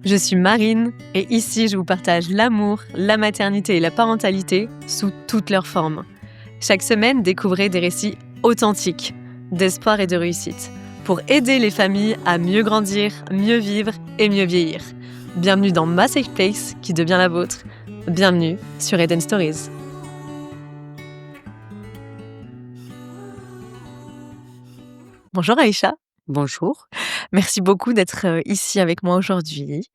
Je suis Marine et ici je vous partage l'amour, la maternité et la parentalité sous toutes leurs formes. Chaque semaine, découvrez des récits authentiques, d'espoir et de réussite, pour aider les familles à mieux grandir, mieux vivre et mieux vieillir. Bienvenue dans ma safe place qui devient la vôtre. Bienvenue sur Eden Stories. Bonjour Aïcha. Bonjour. Merci beaucoup d'être ici avec moi aujourd'hui.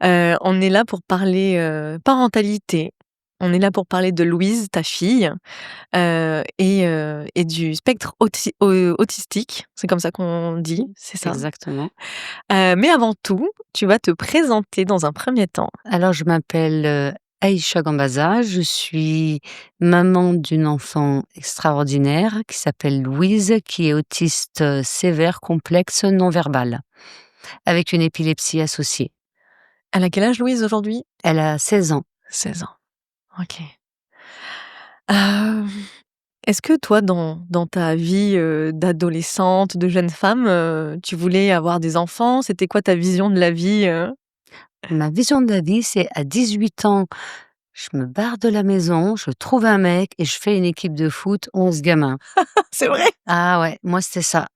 On est là pour parler parentalité. On est là pour parler de Louise, ta fille, et du spectre autistique. C'est comme ça qu'on dit, c'est ça? Exactement. Mais avant tout, tu vas te présenter dans un premier temps. Alors je m'appelle, Aïcha Gambaza, je suis maman d'une enfant extraordinaire qui s'appelle Louise, qui est autiste, sévère, complexe, non-verbal, avec une épilepsie associée. Elle a quel âge Louise aujourd'hui? Elle a 16 ans. 16 ans. OK. Est-ce que toi, dans ta vie, d'adolescente, de jeune femme, tu voulais avoir des enfants? C'était quoi ta vision de la vie? Ma vision de la vie, c'est à 18 ans, je me barre de la maison, je trouve un mec et je fais une équipe de foot, 11 gamins. C'est vrai? Ah ouais, moi c'était ça,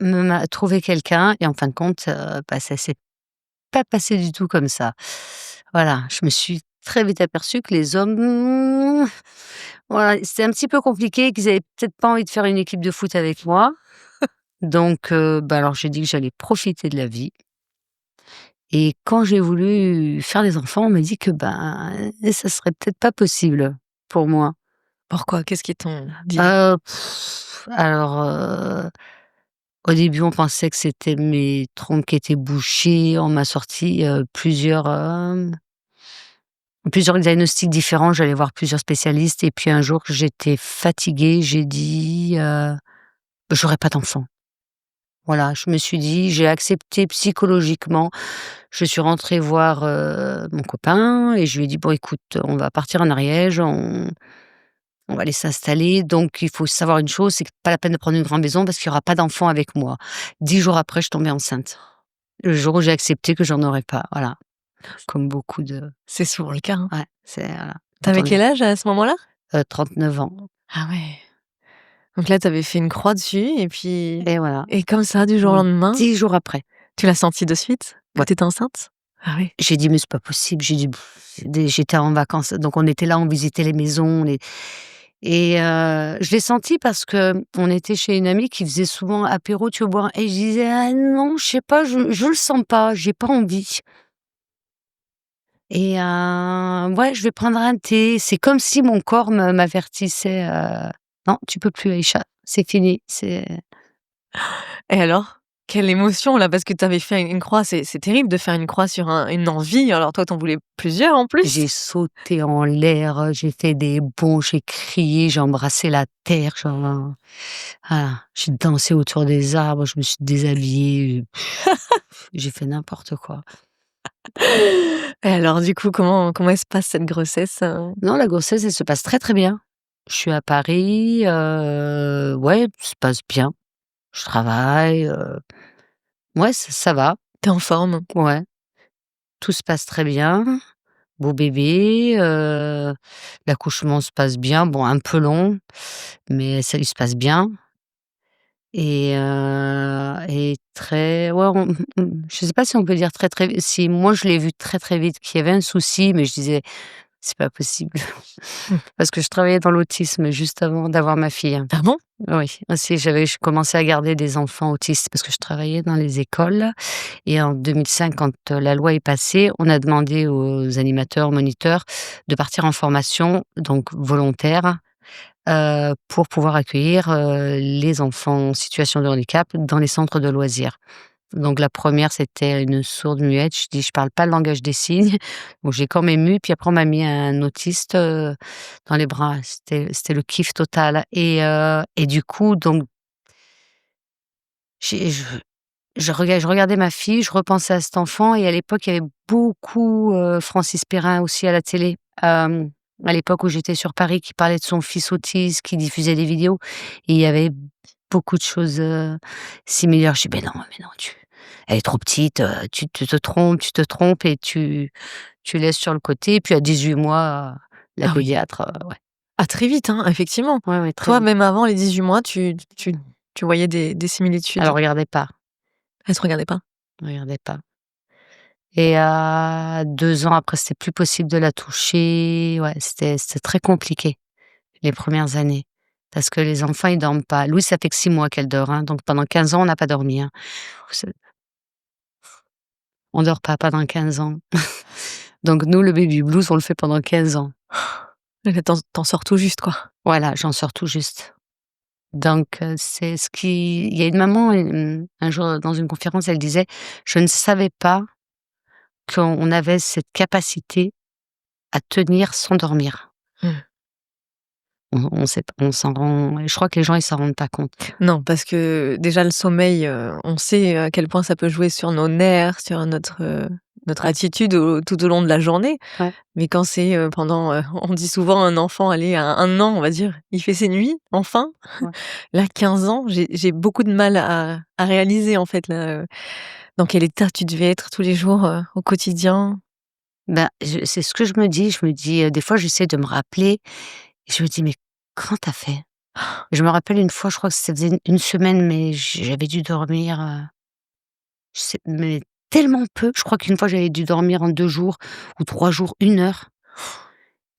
trouver quelqu'un et en fin de compte, ça s'est pas passé du tout comme ça. Voilà, je me suis très vite aperçue que les hommes, voilà, c'était un petit peu compliqué, qu'ils avaient peut-être pas envie de faire une équipe de foot avec moi. Donc, alors j'ai dit que j'allais profiter de la vie et quand j'ai voulu faire des enfants, on m'a dit que, ça serait peut-être pas possible pour moi. Pourquoi? Qu'est-ce qu'ils t'ont dit? Alors, au début, on pensait que c'était mes trompes qui étaient bouchées. On m'a sorti, plusieurs diagnostics différents. J'allais voir plusieurs spécialistes et puis un jour, j'étais fatiguée, j'ai dit, «J'aurai pas d'enfant». Voilà, je me suis dit, j'ai accepté psychologiquement. Je suis rentrée voir, mon copain et je lui ai dit: «Bon écoute, on va partir en Ariège, on va aller s'installer, donc il faut savoir une chose, c'est que pas la peine de prendre une grande maison parce qu'il y aura pas d'enfant avec moi». 10 jours après, je tombais enceinte. Le jour où j'ai accepté que j'en aurais pas, voilà. Comme beaucoup de C'est souvent le cas, hein. ouais, c'est voilà. Tu avais quel âge à ce moment-là? 39 ans Ah ouais. Donc là, tu avais fait une croix dessus et puis et voilà. et comme ça, du jour au Mmh. lendemain, 10 jours après. tu l'as senti de suite que Ouais. tu étais enceinte? Ah oui. J'ai dit: «Mais c'est pas possible». J'ai dit: J'étais en vacances, donc on était là, on visitait les maisons, et je l'ai senti parce qu'on était chez une amie qui faisait souvent apéro, tu veux boire? Et je disais: «Ah non, je sais pas, je le sens pas, j'ai pas envie». Et ouais, je vais prendre un thé. C'est comme si mon corps m'avertissait, «Non, tu peux plus Aïcha, c'est fini, c'est». Et alors? Quelle émotion là, parce que tu avais fait une croix, c'est terrible de faire une croix sur une envie, alors toi, tu en voulais plusieurs en plus? J'ai sauté en l'air, j'ai fait des bonds, j'ai crié, j'ai embrassé la terre, genre, voilà, j'ai dansé autour des arbres, je me suis déshabillée, j'ai fait n'importe quoi. Et alors du coup, comment elle se passe cette grossesse? Non, la grossesse, elle se passe très, très bien. Je suis à Paris, ouais, ça se passe bien. Je travaille, ouais, ça va, Tu es en forme? ouais, tout se passe très bien. Beau bébé, l'accouchement se passe bien, bon un peu long, mais ça il se passe bien et très ouais, je sais pas si on peut dire très, très si moi je l'ai vu très, très vite qu'il y avait un souci, mais je disais: «C'est pas possible». Parce que je travaillais dans l'autisme juste avant d'avoir ma fille. Ah bon? Oui, aussi je commençais à garder des enfants autistes parce que je travaillais dans les écoles et en 2005 quand, la loi est passée, on a demandé aux animateurs, moniteurs de partir en formation, donc volontaire, pour pouvoir accueillir, les enfants en situation de handicap dans les centres de loisirs. Donc la première c'était une sourde muette, je dis: «Je parle pas le langage des signes». Bon, j'ai quand même eu, puis après on m'a mis un autiste, dans les bras. C'était le kiff total et du coup donc j'ai je regardais ma fille, je repensais à cet enfant et à l'époque, il y avait beaucoup, Francis Perrin aussi à la télé, à l'époque où j'étais sur Paris, qui parlait de son fils autiste, qui diffusait des vidéos et il y avait beaucoup de choses, similaires. Je dis: «Mais non, tu» Elle est trop petite, tu te trompes et tu laisses sur le côté et puis à 18 mois, la Ah oui. pédiatre, ouais. Ah très vite, hein, effectivement. Ouais, ouais, très Toi, vite. même avant les 18 mois, tu voyais des Alors similitudes? regardez pas, Elle te regardait pas? regardez pas et à 2 ans après, c'était plus possible de la toucher. Ouais, c'était très compliqué les premières années parce que les enfants, ils dorment pas. Louise, ça fait que 6 mois qu'elle dort, hein, donc pendant 15 ans, on n'a pas dormi, hein. C'est On dort pas pendant 15 ans. Donc nous, le baby blues, on le fait pendant 15 ans. Là, tu sors tout juste, quoi. Voilà, j'en sors tout juste. Donc c'est ce qui il y a une maman, un jour dans une conférence, elle disait: «Je ne savais pas qu'on avait cette capacité à tenir sans dormir». Mmh. On sait pas, on s'en rend je crois que les gens, ils s'en rendent pas compte. Non, parce que déjà le sommeil, on sait à quel point ça peut jouer sur nos nerfs, sur notre Ouais, attitude tout au long de la journée. ouais, Mais quand c'est, pendant, on dit souvent un enfant, allez, à 1 an, on va dire, il fait ses nuits, enfin. ouais. Là, 15 ans, j'ai beaucoup de mal à réaliser, en fait, là, dans quel état tu devais être tous les jours, au quotidien. Ben, c'est ce que je me dis, des fois, j'essaie de me rappeler et je me dis: «Mais comment tu as fait?» Je me rappelle une fois, je crois que ça faisait une semaine, mais j'avais dû dormir, je sais mais tellement peu. Je crois qu'une fois, j'avais dû dormir en 2 jours ou 3 jours, 1 heure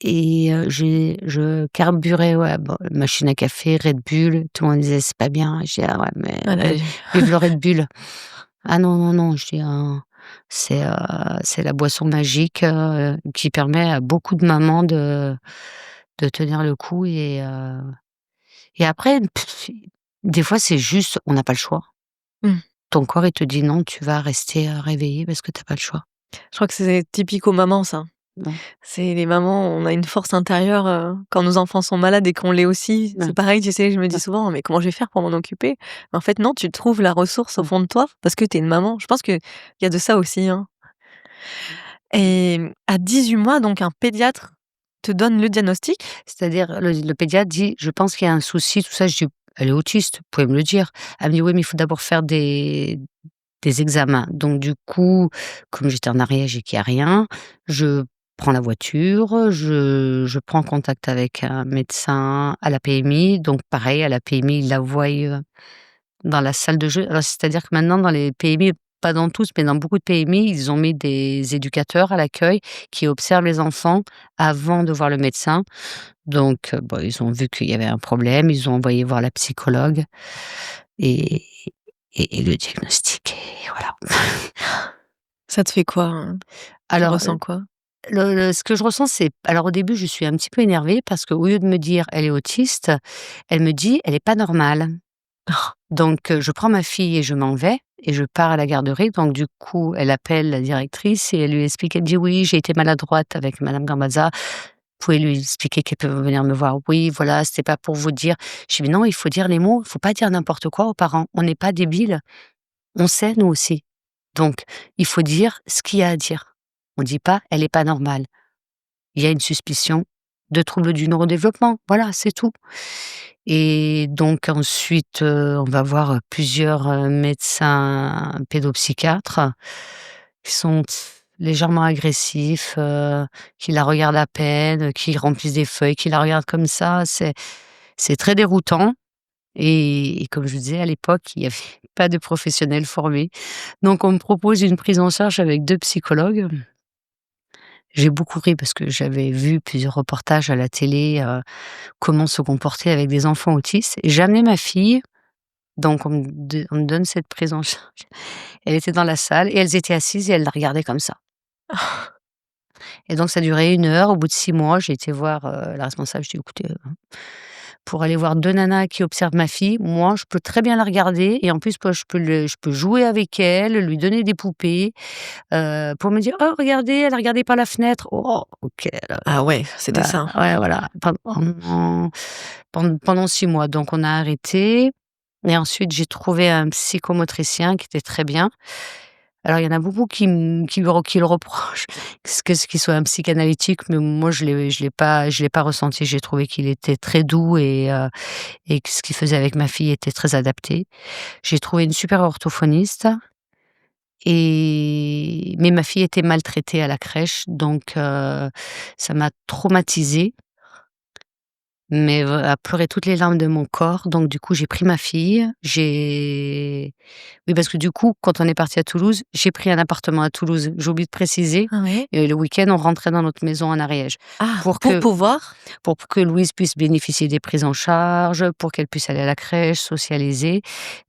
et je carburais, ouais, bon, machine à café, Red Bull, tout le monde disait: «C'est pas bien». Je dis: «Ah ouais, mais Ah là, vive le Red Bull». «Ah non, non, non», je dis: c'est la boisson magique, qui permet à beaucoup de mamans de tenir le coup» et après, des fois, c'est juste, on n'a pas le choix. mmh. Ton corps, il te dit: «Non, tu vas rester, réveillé parce que tu as pas le choix». Je crois que c'est typique aux mamans, ça. Ouais, C'est les mamans, on a une force intérieure, quand nos enfants sont malades et qu'on l'est aussi. ouais, C'est pareil, tu sais, je me dis ouais, souvent: «Mais comment je vais faire pour m'en occuper?» Mais en fait, non, tu trouves la ressource au ouais. fond de toi parce que tu es une maman. Je pense qu'il y a de ça aussi, hein. Et à 18 mois, donc un pédiatre te donne le diagnostic? C'est-à-dire, le pédiatre dit: «Je pense qu'il y a un souci», tout ça. Je dis: «Elle est autiste, vous pouvez me le dire». Elle me dit: «Oui, mais il faut d'abord faire des examens». Donc du coup, comme j'étais en Ariège et qu'il y a rien, je prends la voiture, je prends contact avec un médecin à la PMI. Donc pareil, à la PMI, ils la voient, dans la salle de jeu. Alors c'est-à-dire que maintenant dans les PMI, pas dans tous, mais dans beaucoup de PMI, ils ont mis des éducateurs à l'accueil qui observent les enfants avant de voir le médecin. Donc bon, ils ont vu qu'il y avait un problème, ils ont envoyé voir la psychologue et et le diagnostic et voilà. Ça te fait quoi, hein? Tu Alors, ressens quoi? ce que je ressens, c'est, alors au début, je suis un petit peu énervée parce qu'au lieu de me dire: «Elle est autiste», elle me dit: «Elle est pas normale». Donc je prends ma fille et je m'en vais et je pars à la garderie. Donc du coup, elle appelle la directrice et elle lui explique. Elle me dit: «Oui, j'ai été maladroite avec madame Gambaza. Vous pouvez lui expliquer qu'elle peut venir me voir». «Oui, voilà, c'était pas pour vous dire». Je dis: «Mais non, il faut dire les mots, il faut pas dire n'importe quoi aux parents. On n'est pas débiles, on sait nous aussi. Donc il faut dire ce qu'il y a à dire. On dit pas: "Elle est pas normale". Il y a une suspicion de trouble du neurodéveloppement, voilà, c'est tout». Et donc ensuite, on va voir plusieurs, médecins pédopsychiatres qui sont légèrement agressifs, qui la regardent à peine, qui remplissent des feuilles, qui la regardent comme ça. C'est très déroutant et comme je vous disais à l'époque, il y avait pas de professionnels formés. Donc on me propose une prise en charge avec 2 psychologues. J'ai beaucoup ri parce que j'avais vu plusieurs reportages à la télé, comment se comporter avec des enfants autistes. Et j'ai amené ma fille, donc on me donne cette prise en charge. Elle était dans la salle et elles étaient assises et elles la regardaient comme ça. Et donc ça durait 1 heure. Au bout de 6 mois, j'ai été voir, la responsable. Je dis: «Écoutez, pour aller voir 2 nanas qui observent ma fille, moi je peux très bien la regarder et en plus moi je peux jouer avec elle, lui donner des poupées, pour me dire: "Oh regardez, elle a regardé par la fenêtre". Oh OK, Ah ouais, c'était bah, ça. ouais voilà, pendant 6 mois. Donc on a arrêté et ensuite j'ai trouvé un psychomotricien qui était très bien. Alors il y en a beaucoup qui le reprochent, ce qu'il soit un psychanalytique, mais moi je l'ai pas ressenti. J'ai trouvé qu'il était très doux et que ce qu'il faisait avec ma fille était très adapté. J'ai trouvé une super orthophoniste mais ma fille était maltraitée à la crèche, donc ça m'a traumatisée. Mais à pleurer toutes les larmes de mon corps, donc du coup, j'ai pris ma fille, oui, parce que du coup, quand on est partis à Toulouse, j'ai pris un appartement à Toulouse. J'ai oublié de préciser Ah ouais? et le week-end, on rentrait dans notre maison en Ariège Ah, pour pour que pouvoir? Louise puisse bénéficier des prises en charge, pour qu'elle puisse aller à la crèche, socialiser.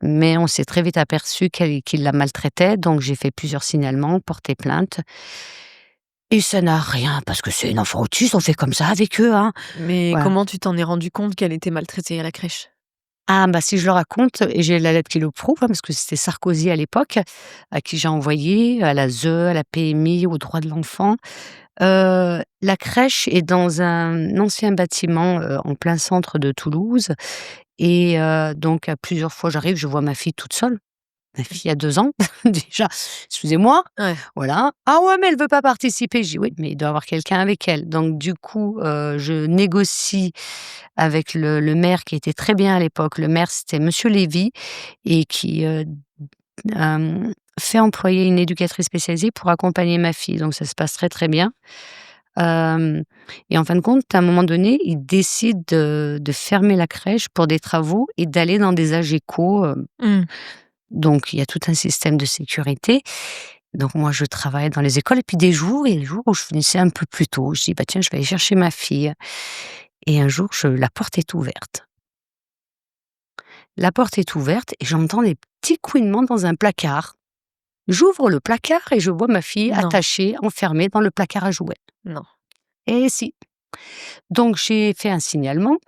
Mais on s'est très vite aperçu qu'il la maltraitait, donc j'ai fait plusieurs signalements, porté plainte et ça n'a rien parce que c'est une enfant autiste, on fait comme ça avec eux, hein. Mais Voilà. comment tu t'en es rendu compte qu'elle était maltraitée à la crèche? Ah bah, si je le raconte et j'ai la lettre qui le prouve, hein, parce que c'était Sarkozy à l'époque, à qui j'ai envoyé, à la ZEU, à la PMI, aux droits de l'enfant. La crèche est dans un ancien bâtiment, en plein centre de Toulouse et donc à plusieurs fois j'arrive, je vois ma fille toute seule. Ma fille a 2 ans déjà, excusez-moi, Ouais. voilà. «Ah ouais, mais elle veut pas participer». Je dis: «Oui, mais il doit y avoir quelqu'un avec elle». Donc du coup, je négocie avec le maire qui était très bien à l'époque. Le maire, c'était monsieur Lévy et qui, fait employer une éducatrice spécialisée pour accompagner ma fille. Donc ça se passe très, très bien. Hem et en fin de compte, à un moment donné, il décide de fermer la crèche pour des travaux et d'aller dans des AGECO, Mmh. donc il y a tout un système de sécurité. Donc moi, je travaille dans les écoles et puis des jours, il y a des jours où je finissais un peu plus tôt. Je dis: «Bah, tiens, je vais aller chercher ma fille» et un jour, la porte est ouverte. La porte est ouverte et j'entends des petits couinements dans un placard. J'ouvre le placard et je vois ma fille Non, attachée, enfermée dans le placard à jouets. non. Et si. Donc j'ai fait un signalement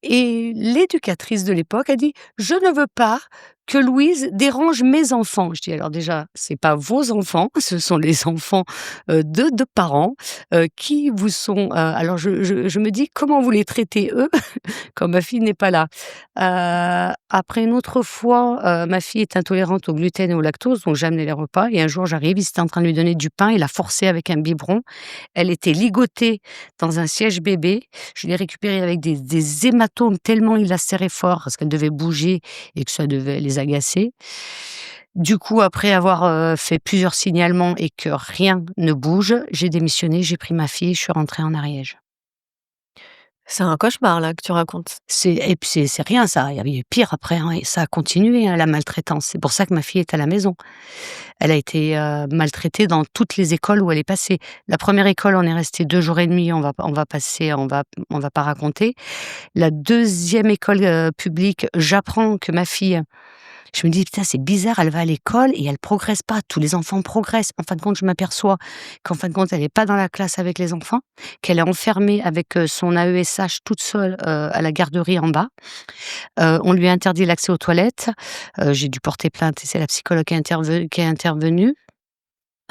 et l'éducatrice de l'époque a dit: «Je ne veux pas que Louise dérange mes enfants». Je dis: «Alors déjà, c'est pas vos enfants, ce sont les enfants, de parents, qui vous sont» alors je me dis: «Comment vous les traitez eux quand ma fille n'est pas là?» Après une autre fois, ma fille est intolérante au gluten et au lactose, donc j'ai amené les repas et un jour j'arrive, ils étaient en train de lui donner du pain, il a forcé avec un biberon. Elle était ligotée dans un siège bébé. Je l'ai récupérée avec des hématomes tellement il la serrait fort parce qu'elle devait bouger et que ça devait les agacer. Du coup, après avoir, fait plusieurs signalements et que rien ne bouge, j'ai démissionné, j'ai pris ma fille, je suis rentrée en Ariège. C'est un cauchemar là que tu racontes. Et puis c'est rien ça, il y avait eu pire après, hein et ça a continué, hein, la maltraitance. C'est pour ça que ma fille est à la maison. Elle a été, maltraitée dans toutes les écoles où elle est passée. La première école, on est resté 2 jours et demi, on va pas raconter. La deuxième école, publique, j'apprends que ma fille, je me dis: «Putain, c'est bizarre, elle va à l'école et elle progresse pas. Tous les enfants progressent». En fin de compte, je m'aperçois qu'en fin de compte, elle est pas dans la classe avec les enfants, qu'elle est enfermée avec, son AESH toute seule, à la garderie en bas. On lui a interdit l'accès aux toilettes. J'ai dû porter plainte et c'est la psychologue qui est intervenue.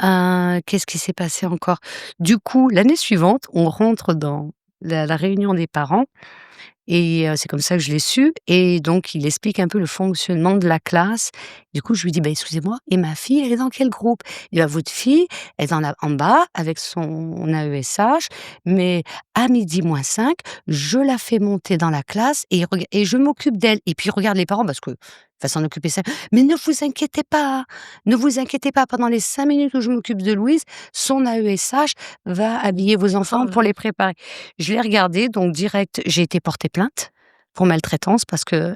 Qu'est-ce qui s'est passé encore? Du coup, l'année suivante, on rentre dans la réunion des parents et c'est comme ça que je l'ai su et donc il explique un peu le fonctionnement de la classe. Du coup, je lui dis: «Bah, excusez-moi et ma fille, elle est dans quel groupe?» Il dit: «Bah, votre fille, elle est en bas avec son AESH, mais à 12:05, je la fais monter dans la classe et je m'occupe d'elle». Et puis il regarde les parents parce que va s'en occuper ça. «Mais ne vous inquiétez pas, ne vous inquiétez pas, pendant les 5 minutes où je m'occupe de Louise, son AESH va habiller vos Oh enfants là pour là. les préparer». Je l'ai regardé, donc direct, j'ai été porter plainte pour maltraitance parce qu'un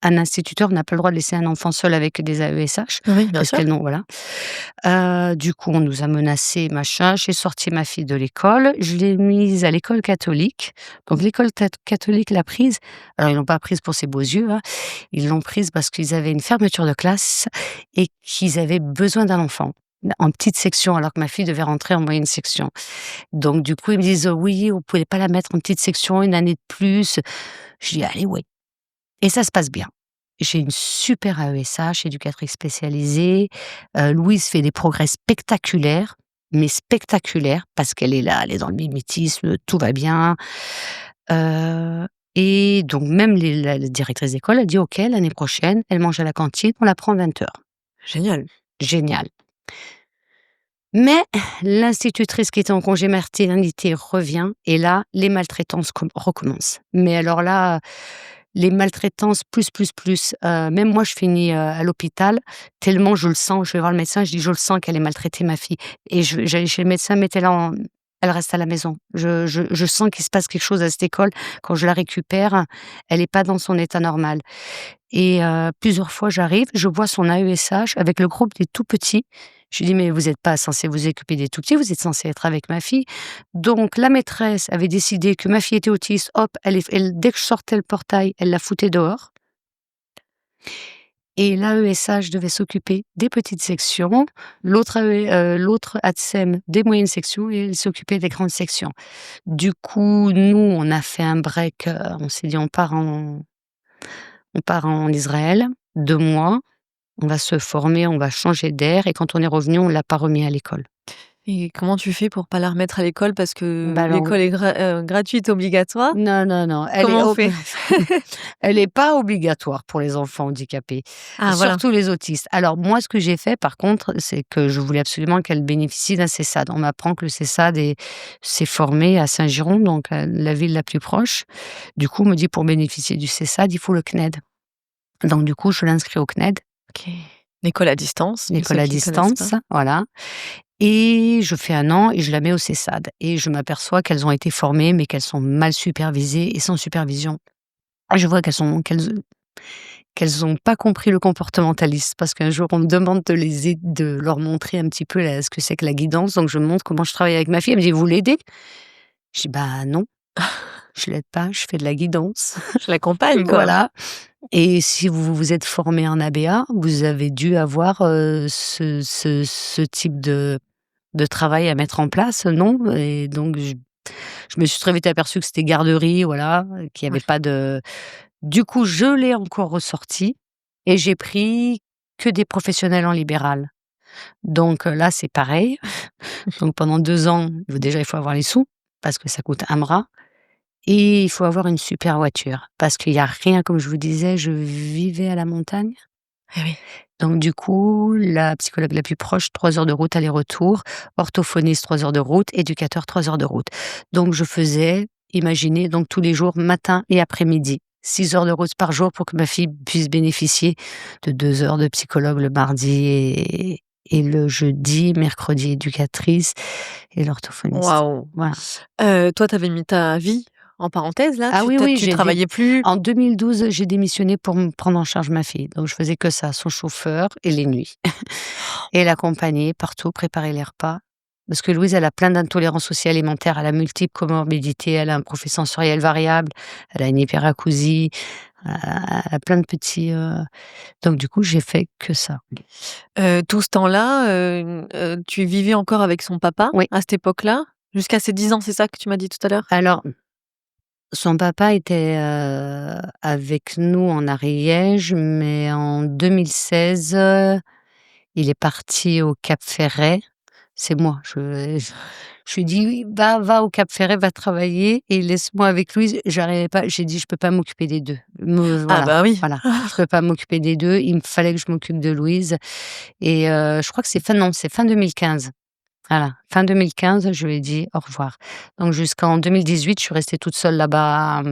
instituteur n'a pas le droit de laisser un enfant seul avec des AESH Oui, bien parce sûr. qu'elles n'ont voilà. Du coup, on nous a menacés, machin. J'ai sorti ma fille de l'école, je l'ai mise à l'école catholique. Donc l'école catholique l'a prise. Alors ils l'ont pas prise pour ses beaux yeux, hein. Ils l'ont prise parce qu'ils avaient une fermeture de classe et qu'ils avaient besoin d'un enfant en petite section alors que ma fille devait rentrer en moyenne section. Donc du coup, ils me disent: «Oui, vous pouvez pas la mettre en petite section une année de plus?» Je dis: «Allez, ouais». Et ça se passe bien. J'ai une super AESH, éducatrice spécialisée. Louise fait des progrès spectaculaires, mais spectaculaires parce qu'elle est là, elle est dans le mimétisme, tout va bien. Heu et donc même la directrice d'école a dit: «OK, l'année prochaine, elle mange à la cantine, on la prend 20 heures». Génial. Génial. Mais l'institutrice qui était en congé maternité revient et là, les maltraitances recommencent. Mais alors là, les maltraitances plus. Même moi, je finis, à l'hôpital tellement je le sens. Je vais voir le médecin, je dis: «Je le sens qu'elle est maltraitée ma fille» et j'allais chez le médecin: «Mettez-la en elle reste à la maison». Je sens qu'il se passe quelque chose à cette école. Quand je la récupère, elle est pas dans son état normal et plusieurs fois j'arrive, je vois son AESH avec le groupe des tout petits. Je lui dis: «Mais vous êtes pas censés vous occuper des tout petits, vous êtes censés être avec ma fille». Donc la maîtresse avait décidé que ma fille était autiste, hop, elle dès que je sortais le portail, elle la foutait dehors et l'AESH devait s'occuper des petites sections, l'autre ATSEM des moyennes sections et elle s'occupait des grandes sections. Du coup, nous, on a fait un break, on s'est dit: On part en Israël, 2 mois, on va se former, on va changer d'air et quand on est revenu, on l'a pas remis à l'école. Et comment tu fais pour pas la remettre à l'école parce que Bah, alors l'école est gratuite, obligatoire? non, Comment on fait? elle est pas obligatoire pour les enfants handicapés, Ah voilà. surtout les autistes. Alors moi, ce que j'ai fait par contre, c'est que je voulais absolument qu'elle bénéficie d'un CESAD. On m'apprend que le CESAD s'est formé à Saint-Girons, donc la ville la plus proche. Du coup, on me dit: «Pour bénéficier du CESAD, il faut le CNED». Donc du coup, je l'inscris au CNED, OK. L'école à distance, pour ceux l'école à qui connaissent pas. distance, voilà. Et je fais 1 an et je la mets au CESAD et je m'aperçois qu'elles ont été formées, mais qu'elles sont mal supervisées et sans supervision. Je vois qu'elles ont pas compris le comportementalisme parce qu'un jour on me demande de leur montrer un petit peu ce que c'est que la guidance, donc je montre comment je travaille avec ma fille. Elle me dit: «Vous l'aidez?» Je dis: «Bah non, je l'aide pas, je fais de la guidance». Je l'accompagne, quoi. Voilà. Et si vous vous êtes formé en ABA, vous avez dû avoir, ce type de travail à mettre en place, non? Et donc je me suis très vite aperçue que c'était garderie, voilà, qu'il y avait Ouais. pas de du coup, je l'ai encore ressorti et j'ai pris que des professionnels en libéral. Donc là, c'est pareil. Donc pendant 2 ans, déjà, il faut avoir les sous parce que ça coûte un bras et il faut avoir une super voiture parce qu'il y a rien, comme je vous disais, je vivais à la montagne. Eh oui. Donc du coup, la psychologue la plus proche, 3 heures de route aller-retour, orthophoniste 3 heures de route, éducateur 3 heures de route. Donc je faisais, imaginez, donc tous les jours, matin et après-midi, 6 heures de route par jour pour que ma fille puisse bénéficier de 2 heures de psychologue le mardi et le jeudi, mercredi éducatrice et l'orthophoniste. Waouh! Voilà. Toi, tu avais mis ta vie en parenthèse là? Ah oui, oui, Tu travaillais plus? en 2012, j'ai démissionné pour me prendre en charge ma fille. Donc je faisais que ça, son chauffeur et les nuits. Et l'accompagner partout, préparer les repas. Parce que Louise, elle a plein d'intolérances aussi alimentaires, elle a multiples comorbidités, elle a un profil sensoriel variable, elle a une hyperacousie, elle a plein de petits, donc du coup, j'ai fait que ça. Tout ce temps-là, tu vivais encore avec son papa, Oui, à cette époque-là? Jusqu'à ses 10 ans, c'est ça que tu m'as dit tout à l'heure? alors son papa était, avec nous en Ariège, mais en 2016, il est parti au Cap-Ferret. C'est moi, je lui dis: «Oui, va au Cap Ferret, va travailler et laisse-moi avec Louise». J'arrivais pas, j'ai dit: «Je peux pas m'occuper des 2». Me Ah voilà, bah oui. voilà, je peux pas m'occuper des 2. Il me fallait que je m'occupe de Louise et je crois que c'est fin 2015. Voilà, fin 2015, je lui ai dit: «Au revoir». Donc jusqu'en 2018, je suis restée toute seule là-bas,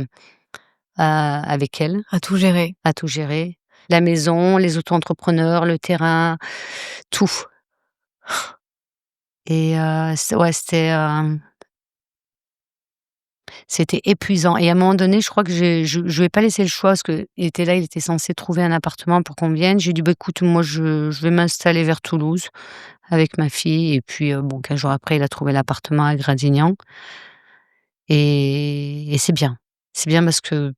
avec elle, À tout gérer. à tout gérer. La maison, les auto-entrepreneurs, le terrain, tout et c'était épuisant et à un moment donné, je crois que je lui ai pas laissé le choix parce qu'il était là, il était censé trouver un appartement pour qu'on vienne. J'ai dit: «Bah, écoute, moi, je vais m'installer vers Toulouse avec ma fille» et puis, bon, 15 jours après, il a trouvé l'appartement à Gradignan et c'est bien. C'est bien parce que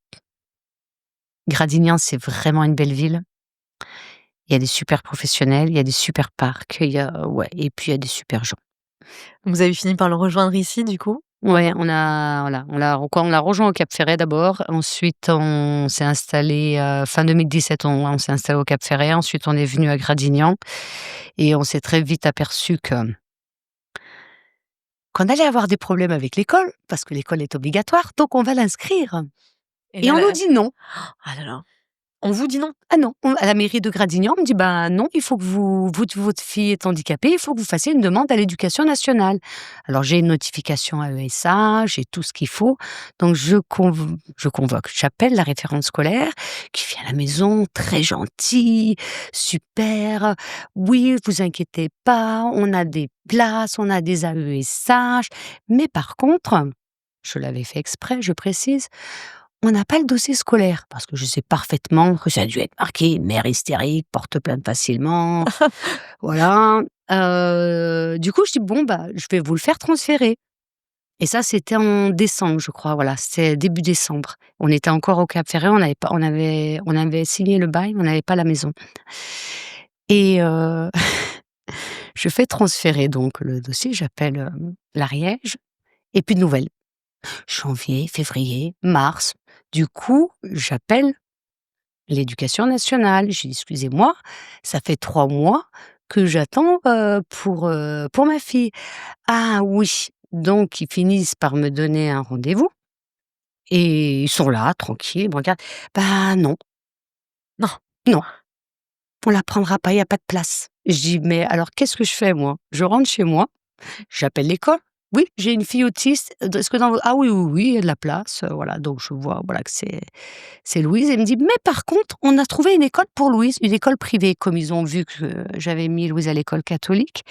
Gradignan, c'est vraiment une belle ville. Il y a des super professionnels, il y a des super parcs, il y a ouais et puis il y a des super gens. Vous avez fini par le rejoindre ici, du coup? Ouais, on l'a rejoint au Cap Ferret d'abord, ensuite on s'est installé fin 2017, on s'est installé au Cap Ferret, ensuite on est venu à Gradignan et on s'est très vite aperçu qu'on allait avoir des problèmes avec l'école, parce que l'école est obligatoire, donc on va l'inscrire Et et là on nous là dit: «Non». ah là là. On vous dit non? Ah non, à la mairie de Gradignan, on me dit: «Ben non, il faut que votre fille est handicapée, il faut que vous fassiez une demande à l'éducation nationale». Alors j'ai une notification AESH, j'ai tout ce qu'il faut, donc je convoque, j'appelle la référente scolaire qui vient à la maison, très gentille, super: «Oui, vous inquiétez pas, on a des places, on a des AESH, mais par contre», je l'avais fait exprès, je précise, on n'a pas le dossier scolaire, parce que je sais parfaitement que ça a dû être marqué: «Mère hystérique, porte plainte facilement», voilà. Du coup, je dis: «Bon, bah, je vais vous le faire transférer» et ça, c'était en décembre, je crois, voilà, c'était début décembre. On était encore au Cap Ferret, on avait signé le bail, on n'avait pas la maison et je fais transférer donc le dossier, j'appelle, l'Ariège et plus de nouvelles. Janvier, février, mars. Du coup, j'appelle l'éducation nationale. J'ai dit: «Excusez-moi, ça fait 3 mois que j'attends, pour ma fille». «Ah oui», donc ils finissent par me donner un rendez-vous et ils sont là, tranquilles, ils me regardent. «Bah non, Non. non, on la prendra pas, il y a pas de place». Je dis: «Mais alors qu'est-ce que je fais moi?» Je rentre chez moi. J'appelle l'école. «Oui, j'ai une fille autiste, est-ce que dans vo» «Ah oui, oui, oui, il y a de la place», voilà, donc je vois, voilà, que c'est Louise. Elle me dit: «Mais par contre, on a trouvé une école pour Louise», une école privée, comme ils ont vu que j'avais mis Louise à l'école catholique.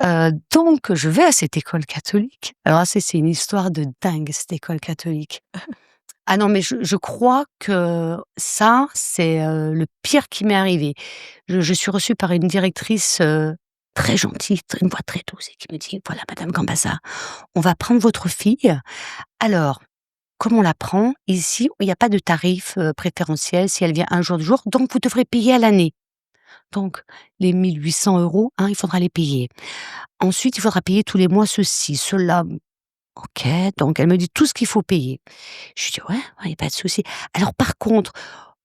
Donc je vais à cette école catholique. Alors là, c'est une histoire de dingue, cette école catholique. Ah non, mais je crois que ça, c'est, le pire qui m'est arrivé. Je suis reçue par une directrice, très gentille, une voix très douce et qui me dit: «Voilà madame Gambassa, on va prendre votre fille. Alors, comme on la prend, ici, il y a pas de tarif, préférentiel si elle vient un jour, 2 jours, donc vous devrez payer à l'année. Donc les 1 800 €, hein, il faudra les payer. Ensuite, il faudra payer tous les mois ceci, cela». OK, donc elle me dit tout ce qu'il faut payer. Je lui dis: «Ouais, ouais, y a pas de souci. Alors par contre,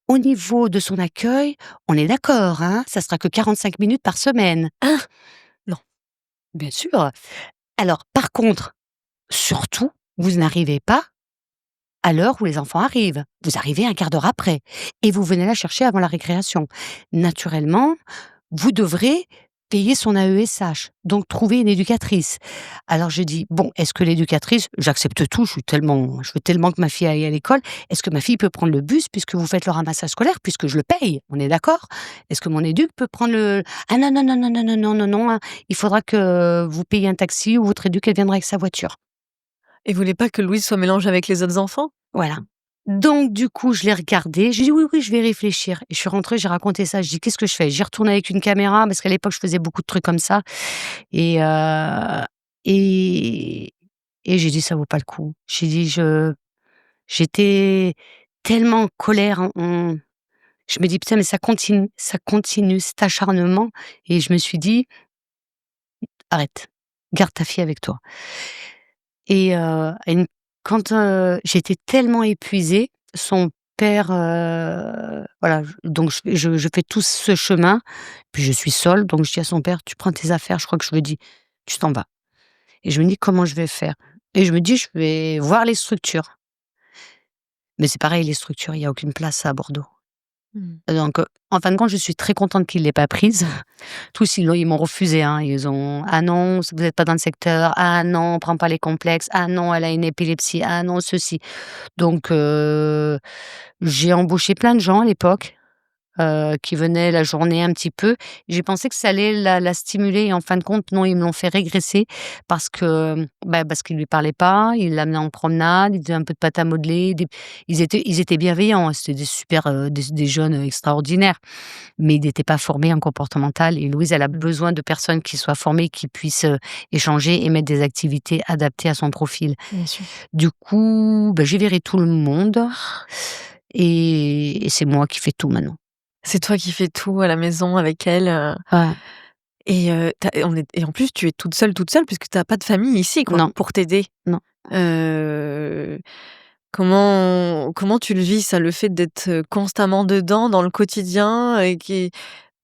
au niveau de son accueil, on est d'accord, hein, ça sera que 45 minutes par semaine». Hein? Non. «Bien sûr. Alors par contre, surtout, vous n'arrivez pas à l'heure où les enfants arrivent. Vous arrivez un quart d'heure après et vous venez la chercher avant la récréation. Naturellement, vous devrez payer son AESH, donc trouver une éducatrice». Alors je dis: «Bon, est-ce que l'éducatrice», j'accepte tout, je veux tellement que ma fille aille à l'école. «Est-ce que ma fille peut prendre le bus puisque vous faites le ramassage scolaire, puisque je le paye? On est d'accord? Est-ce que mon éduc peut prendre le...» «Ah non, non, non, non, non, non, non, non, non, hein, il faudra que vous payiez un taxi ou votre éduc, elle viendra avec sa voiture». Et vous voulez pas que Louise soit mélangée avec les autres enfants? Voilà. Donc du coup, je l'ai regardé, j'ai dit: «Oui, oui, je vais réfléchir» et je suis rentrée, j'ai raconté ça, je dis: «Qu'est-ce que je fais?» J'y retourne avec une caméra parce qu'à l'époque, je faisais beaucoup de trucs comme ça et et j'ai dit: «Ça vaut pas le coup». J'ai dit: J'étais tellement en colère, je me dis: «Putain, mais ça continue, cet acharnement» et je me suis dit: «Arrête, garde ta fille avec toi» et quand, j'étais tellement épuisée, son père, voilà, donc je fais tout ce chemin, puis je suis seule, donc je dis à son père: «Tu prends tes affaires», je crois que je lui dis: «Tu t'en vas» et je me dis: «Comment je vais faire?» et je me dis: «Je vais voir les structures». Mais c'est pareil, les structures, il y a aucune place à Bordeaux. Mmh. Donc, en fin de compte, je suis très contente qu'il l'ait pas prise. Tous, ils m'ont refusé, hein. Ils ont: «Ah non, vous êtes pas dans le secteur. Ah non, on prend pas les complexes. Ah non, elle a une épilepsie. Ah non, ceci». Donc, j'ai embauché plein de gens à l'époque, qui venaient la journée un petit peu. J'ai pensé que ça allait la stimuler et en fin de compte, non, ils me l'ont fait régresser parce que, bah, parce qu'il lui parlait pas, il l'amenait en promenade, il faisait un peu de pâte à modeler, ils étaient bienveillants, hein, c'était des super, des jeunes, extraordinaires, mais ils n'étaient pas formés en comportemental et Louise, elle a Mmh. besoin de personnes qui soient formées, qui puissent, échanger et mettre des activités adaptées à son profil. Bien sûr. Du coup, bah, j'ai viré tout le monde et c'est moi qui fais tout maintenant. C'est toi qui fais tout à la maison avec elle, Ouais. tu et en plus tu es toute seule puisque tu as pas de famille ici quoi, Non, pour t'aider. non. Heu, comment tu le vis ça, le fait d'être, constamment dedans, dans le quotidien et qui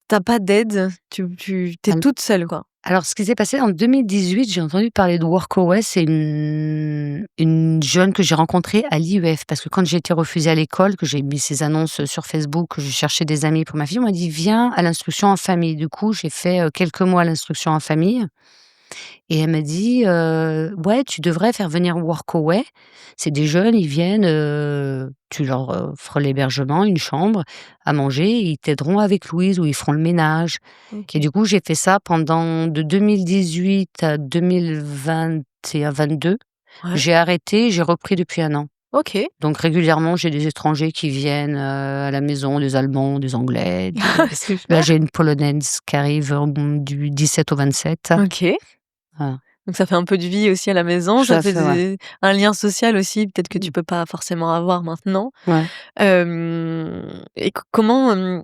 tu pas d'aide? Tu tu es toute seule quoi? Alors, ce qui s'est passé en 2018, j'ai entendu parler de Workaway. C'est une jeune que j'ai rencontrée à l'IEF, parce que quand j'ai été refusée à l'école, que j'ai mis ces annonces sur Facebook, que je cherchais des amis pour ma fille, on m'a dit: «Viens à l'instruction en famille». Du coup, j'ai fait, quelques mois à l'instruction en famille. Et elle m'a dit: «Ouais, tu devrais faire venir Workaway. C'est des jeunes, ils viennent, tu leur offres l'hébergement, une chambre, à manger, et ils t'aideront avec Louise ou ils feront le ménage». Et OK. du coup, j'ai fait ça pendant de 2018 à 2021-22. Ouais. J'ai arrêté, j'ai repris depuis 1 an. OK. Donc régulièrement, j'ai des étrangers qui viennent, à la maison, des Allemands, des Anglais, là, Super. j'ai une Polonaise qui arrive, du 17 au 27. OK. Voilà. Donc ça fait un peu de vie aussi à la maison, Tout ça à fait fait, ouais. un lien social aussi, peut-être que tu Mmh. peux pas forcément avoir maintenant. Ouais. Et comment,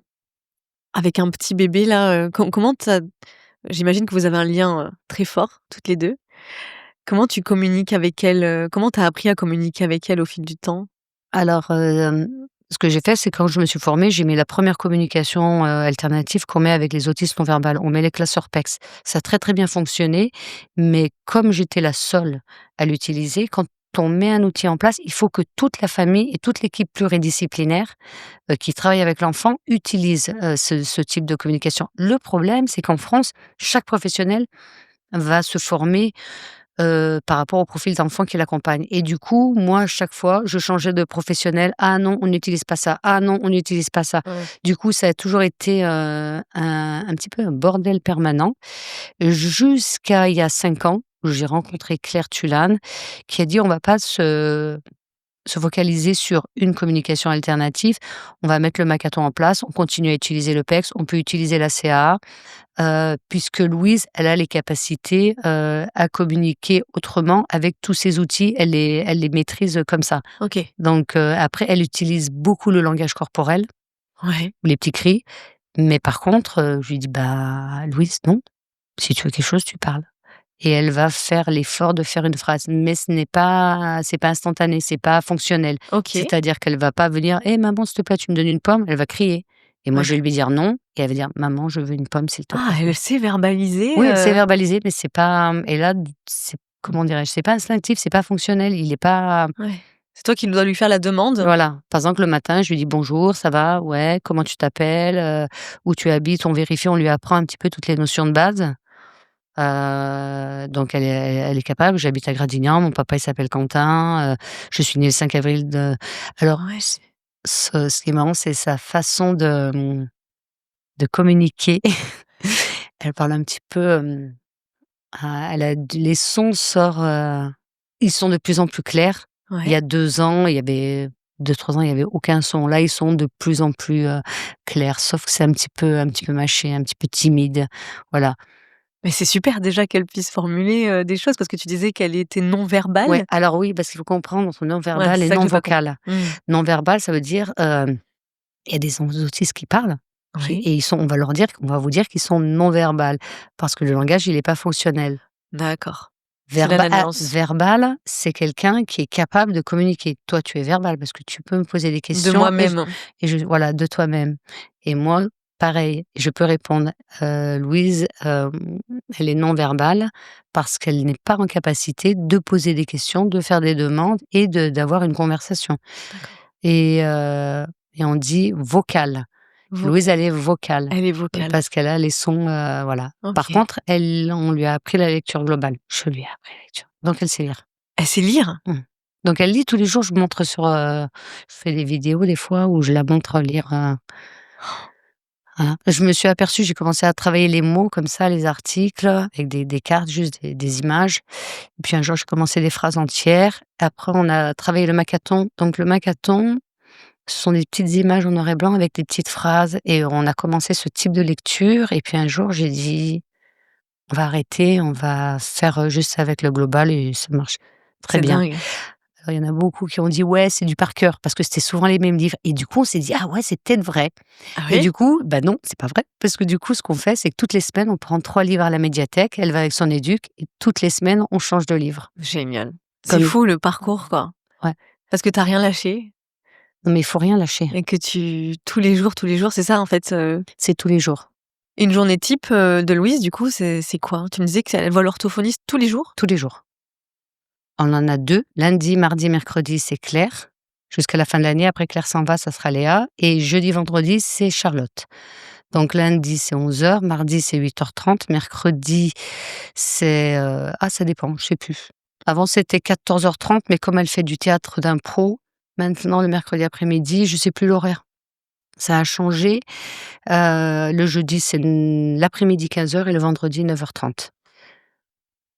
avec un petit bébé là, comment tu j'imagine que vous avez un lien, très fort toutes les 2. Comment tu communiques avec elle, comment tu as appris à communiquer avec elle au fil du temps? Alors, ce que j'ai fait, c'est quand je me suis formée, j'ai mis la première communication, alternative qu'on met avec les autistes non verbales. On met les classeurs PECS. Ça a très, très bien fonctionné, mais comme j'étais la seule à l'utiliser, quand on met un outil en place, il faut que toute la famille et toute l'équipe pluridisciplinaire, qui travaille avec l'enfant utilise, ce type de communication. Le problème, c'est qu'en France, chaque professionnel va se former par rapport au profil d'enfant qui l'accompagne, et du coup, moi, à chaque fois, je changeais de professionnel. «Ah non, on n'utilise pas ça. Ah non, on n'utilise pas ça». Ouais. Du coup, ça a toujours été, un petit peu un bordel permanent, jusqu'à il y a 5 ans, où j'ai rencontré Claire Tulane, qui a dit: «On va pas se focaliser sur une communication alternative. On va mettre le Makaton en place, on continue à utiliser le PECS, on peut utiliser la CAA». Puisque Louise, elle a les capacités, à communiquer autrement avec tous ces outils, elle les maîtrise comme ça. OK. Donc après, elle utilise beaucoup le langage corporel, Ouais. ou les petits cris, mais par contre, je lui dis: «Bah, Louise, non, si tu veux quelque chose, tu parles», et elle va faire l'effort de faire une phrase, mais c'est pas instantané, c'est pas fonctionnel. OK. C'est-à-dire qu'elle va pas venir: «Eh maman, s'il te plaît, tu me donnes une pomme», elle va crier, et moi Ouais. je vais lui dire: «Non», et elle va dire: «Maman, je veux une pomme, s'il te Ah, plaît». elle sait verbaliser, Oui, elle sait verbaliser, mais c'est pas, et là, c'est, comment dirais-je? C'est pas instinctif, c'est pas fonctionnel, il est pas, ouais. C'est toi qui dois lui faire la demande? voilà. Par exemple, le matin, je lui dis: «Bonjour, ça va? Ouais, comment tu t'appelles? Où tu habites?» On vérifie, on lui apprend un petit peu toutes les notions de base. Donc elle est capable. J'habite à Gradignan, mon papa, il s'appelle Quentin, je suis née le 5 avril de alors Ouais. ce qui est marrant, c'est sa façon de communiquer. Elle parle un petit peu, elle a d les sons sortent, ils sont de plus en plus clairs. Il y Ouais. a 2 ans, il y avait 2-3 ans, il y avait aucun son. Là, ils sont de plus en plus, clairs, sauf que c'est un petit peu mâché, un petit peu timide, voilà. Mais c'est super déjà qu'elle puisse formuler, des choses parce que tu disais qu'elle était non Ouais, verbale? alors oui, parce qu'il faut comprendre entre Ouais, non-verbal c'est et ça que j'ai pas compris. non-vocal. Mmh. Non-verbal, ça veut dire, il y a des autistes qui parlent, Oui. et on va vous dire qu'ils sont non-verbal, parce que le langage, il est pas fonctionnel. D'accord. C'est là la nuance. Verbal, c'est quelqu'un qui est capable de communiquer. Toi, tu es verbal parce que tu peux me poser des De questions, moi-même. voilà, de toi-même, et moi, pareil, je peux répondre. Louise, elle est non verbale parce qu'elle n'est pas en capacité de poser des questions, de faire des demandes et d'avoir une conversation, D'accord. et on dit vocale. Louise, elle Vocale. est vocale, Elle est vocale. parce qu'elle a les sons, voilà. Par OK. contre, on lui a appris la lecture globale. Je lui ai appris la lecture, donc elle sait lire. Elle sait lire? Mmh. Donc elle lit tous les jours, je fais des vidéos des fois où je la montre lire, voilà. Je me suis aperçue, j'ai commencé à travailler les mots comme ça, les articles, avec des cartes, juste des images. Et puis un jour, j'ai commencé des phrases entières. Après, on a travaillé le Makaton. Donc le Makaton, ce sont des petites images en noir et blanc avec des petites phrases, et on a commencé ce type de lecture, et puis un jour, j'ai dit: «On va arrêter, on va faire, juste avec le global», et ça marche très C'est bien. dingue. Alors il y en a beaucoup qui ont dit: «Ouais, c'est du par cœur», parce que c'était souvent les mêmes livres, et du coup, on s'est dit: «Ah ouais, c'est peut-être vrai», Ah et oui? du coup, bah non, c'est pas vrai, parce que du coup, ce qu'on fait, c'est que toutes les semaines, on prend 3 livres à la médiathèque, elle va avec son éduc, et toutes les semaines, on change de livre. Génial. C'est Comme fou le parcours, quoi. Ouais, Parce que tu as rien lâché non mais il faut rien lâcher, et que tu tous les jours, c'est ça en fait, c'est tous les jours. Une journée type, de Louise, du coup, c'est quoi? Tu me disais qu'elle voit l'orthophoniste tous les jours? tous les jours. On en a 2, lundi, mardi, mercredi, c'est Claire, jusqu'à la fin de l'année. Après Claire s'en va, ça sera Léa et jeudi, vendredi, c'est Charlotte. Donc lundi, c'est 11h, mardi, c'est 8h30, mercredi, c'est, ça dépend, je sais plus. Avant, c'était 14h30, mais comme elle fait du théâtre d'impro, maintenant le mercredi après-midi, je sais plus l'horaire. Ça a changé. Le jeudi, c'est l'après-midi 15h et le vendredi 9h30.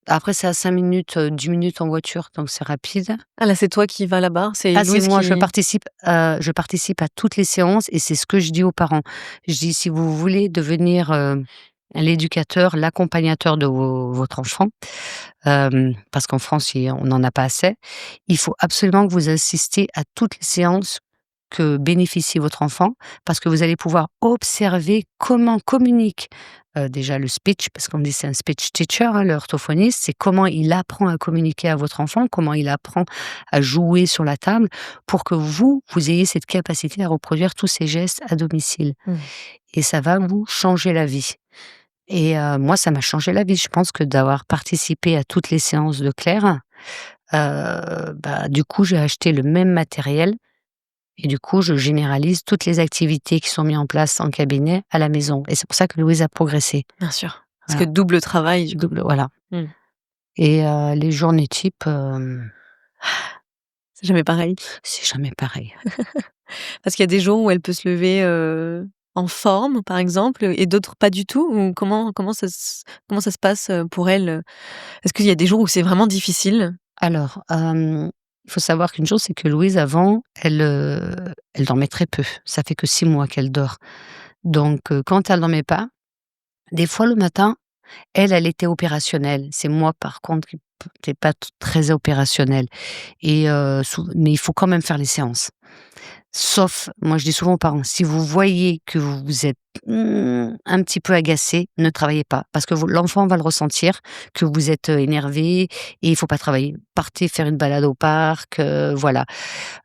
Après, c'est à 5 minutes, 10 minutes en voiture, donc c'est rapide. Ah là, c'est toi qui vas là-bas? C'est Ah, c'est Louise moi, qui je participe à toutes les séances et c'est ce que je dis aux parents. Je dis: «Si vous voulez devenir, l'éducateur, l'accompagnateur de votre enfant», parce qu'en France, on n'en a pas assez, il faut absolument que vous assistiez à toutes les séances que bénéficie votre enfant, parce que vous allez pouvoir observer comment communique, déjà le speech, parce qu'on dit c'est un speech teacher, hein, l'orthophoniste, c'est comment il apprend à communiquer à votre enfant, comment il apprend à jouer sur la table, pour que vous ayez cette capacité à reproduire tous ces gestes à domicile Mmh. et ça va vous changer la vie et moi, ça m'a changé la vie. Je pense que d'avoir participé à toutes les séances de Claire, du coup, j'ai acheté le même matériel et du coup, je généralise toutes les activités qui sont mises en place en cabinet à la maison et c'est pour ça que Louise a progressé. Bien sûr. Parce que Voilà, double travail, du coup. double voilà Mmh. et les journées types, C'est jamais pareil. c'est jamais pareil. Parce qu'il y a des jours où elle peut se lever, en forme, par exemple, et d'autres pas du tout? Ou comment ça se passe, pour elle, Est-ce qu'il y a des jours où c'est vraiment difficile? Alors, il faut savoir qu'une chose, c'est que Louise avant, elle dormait très peu. Ça fait que 6 mois qu'elle dort. Donc, quand elle dormait pas, des fois le matin, elle était opérationnelle. C'est moi par contre qui n'étais pas très opérationnelle et mais il faut quand même faire les séances. Sauf, moi je dis souvent aux parents, si vous voyez que vous êtes, un petit peu agacé, ne travaillez pas. Parce que l'enfant va le ressentir, que vous êtes, énervé et il faut pas travailler. Partez faire une balade au parc, voilà.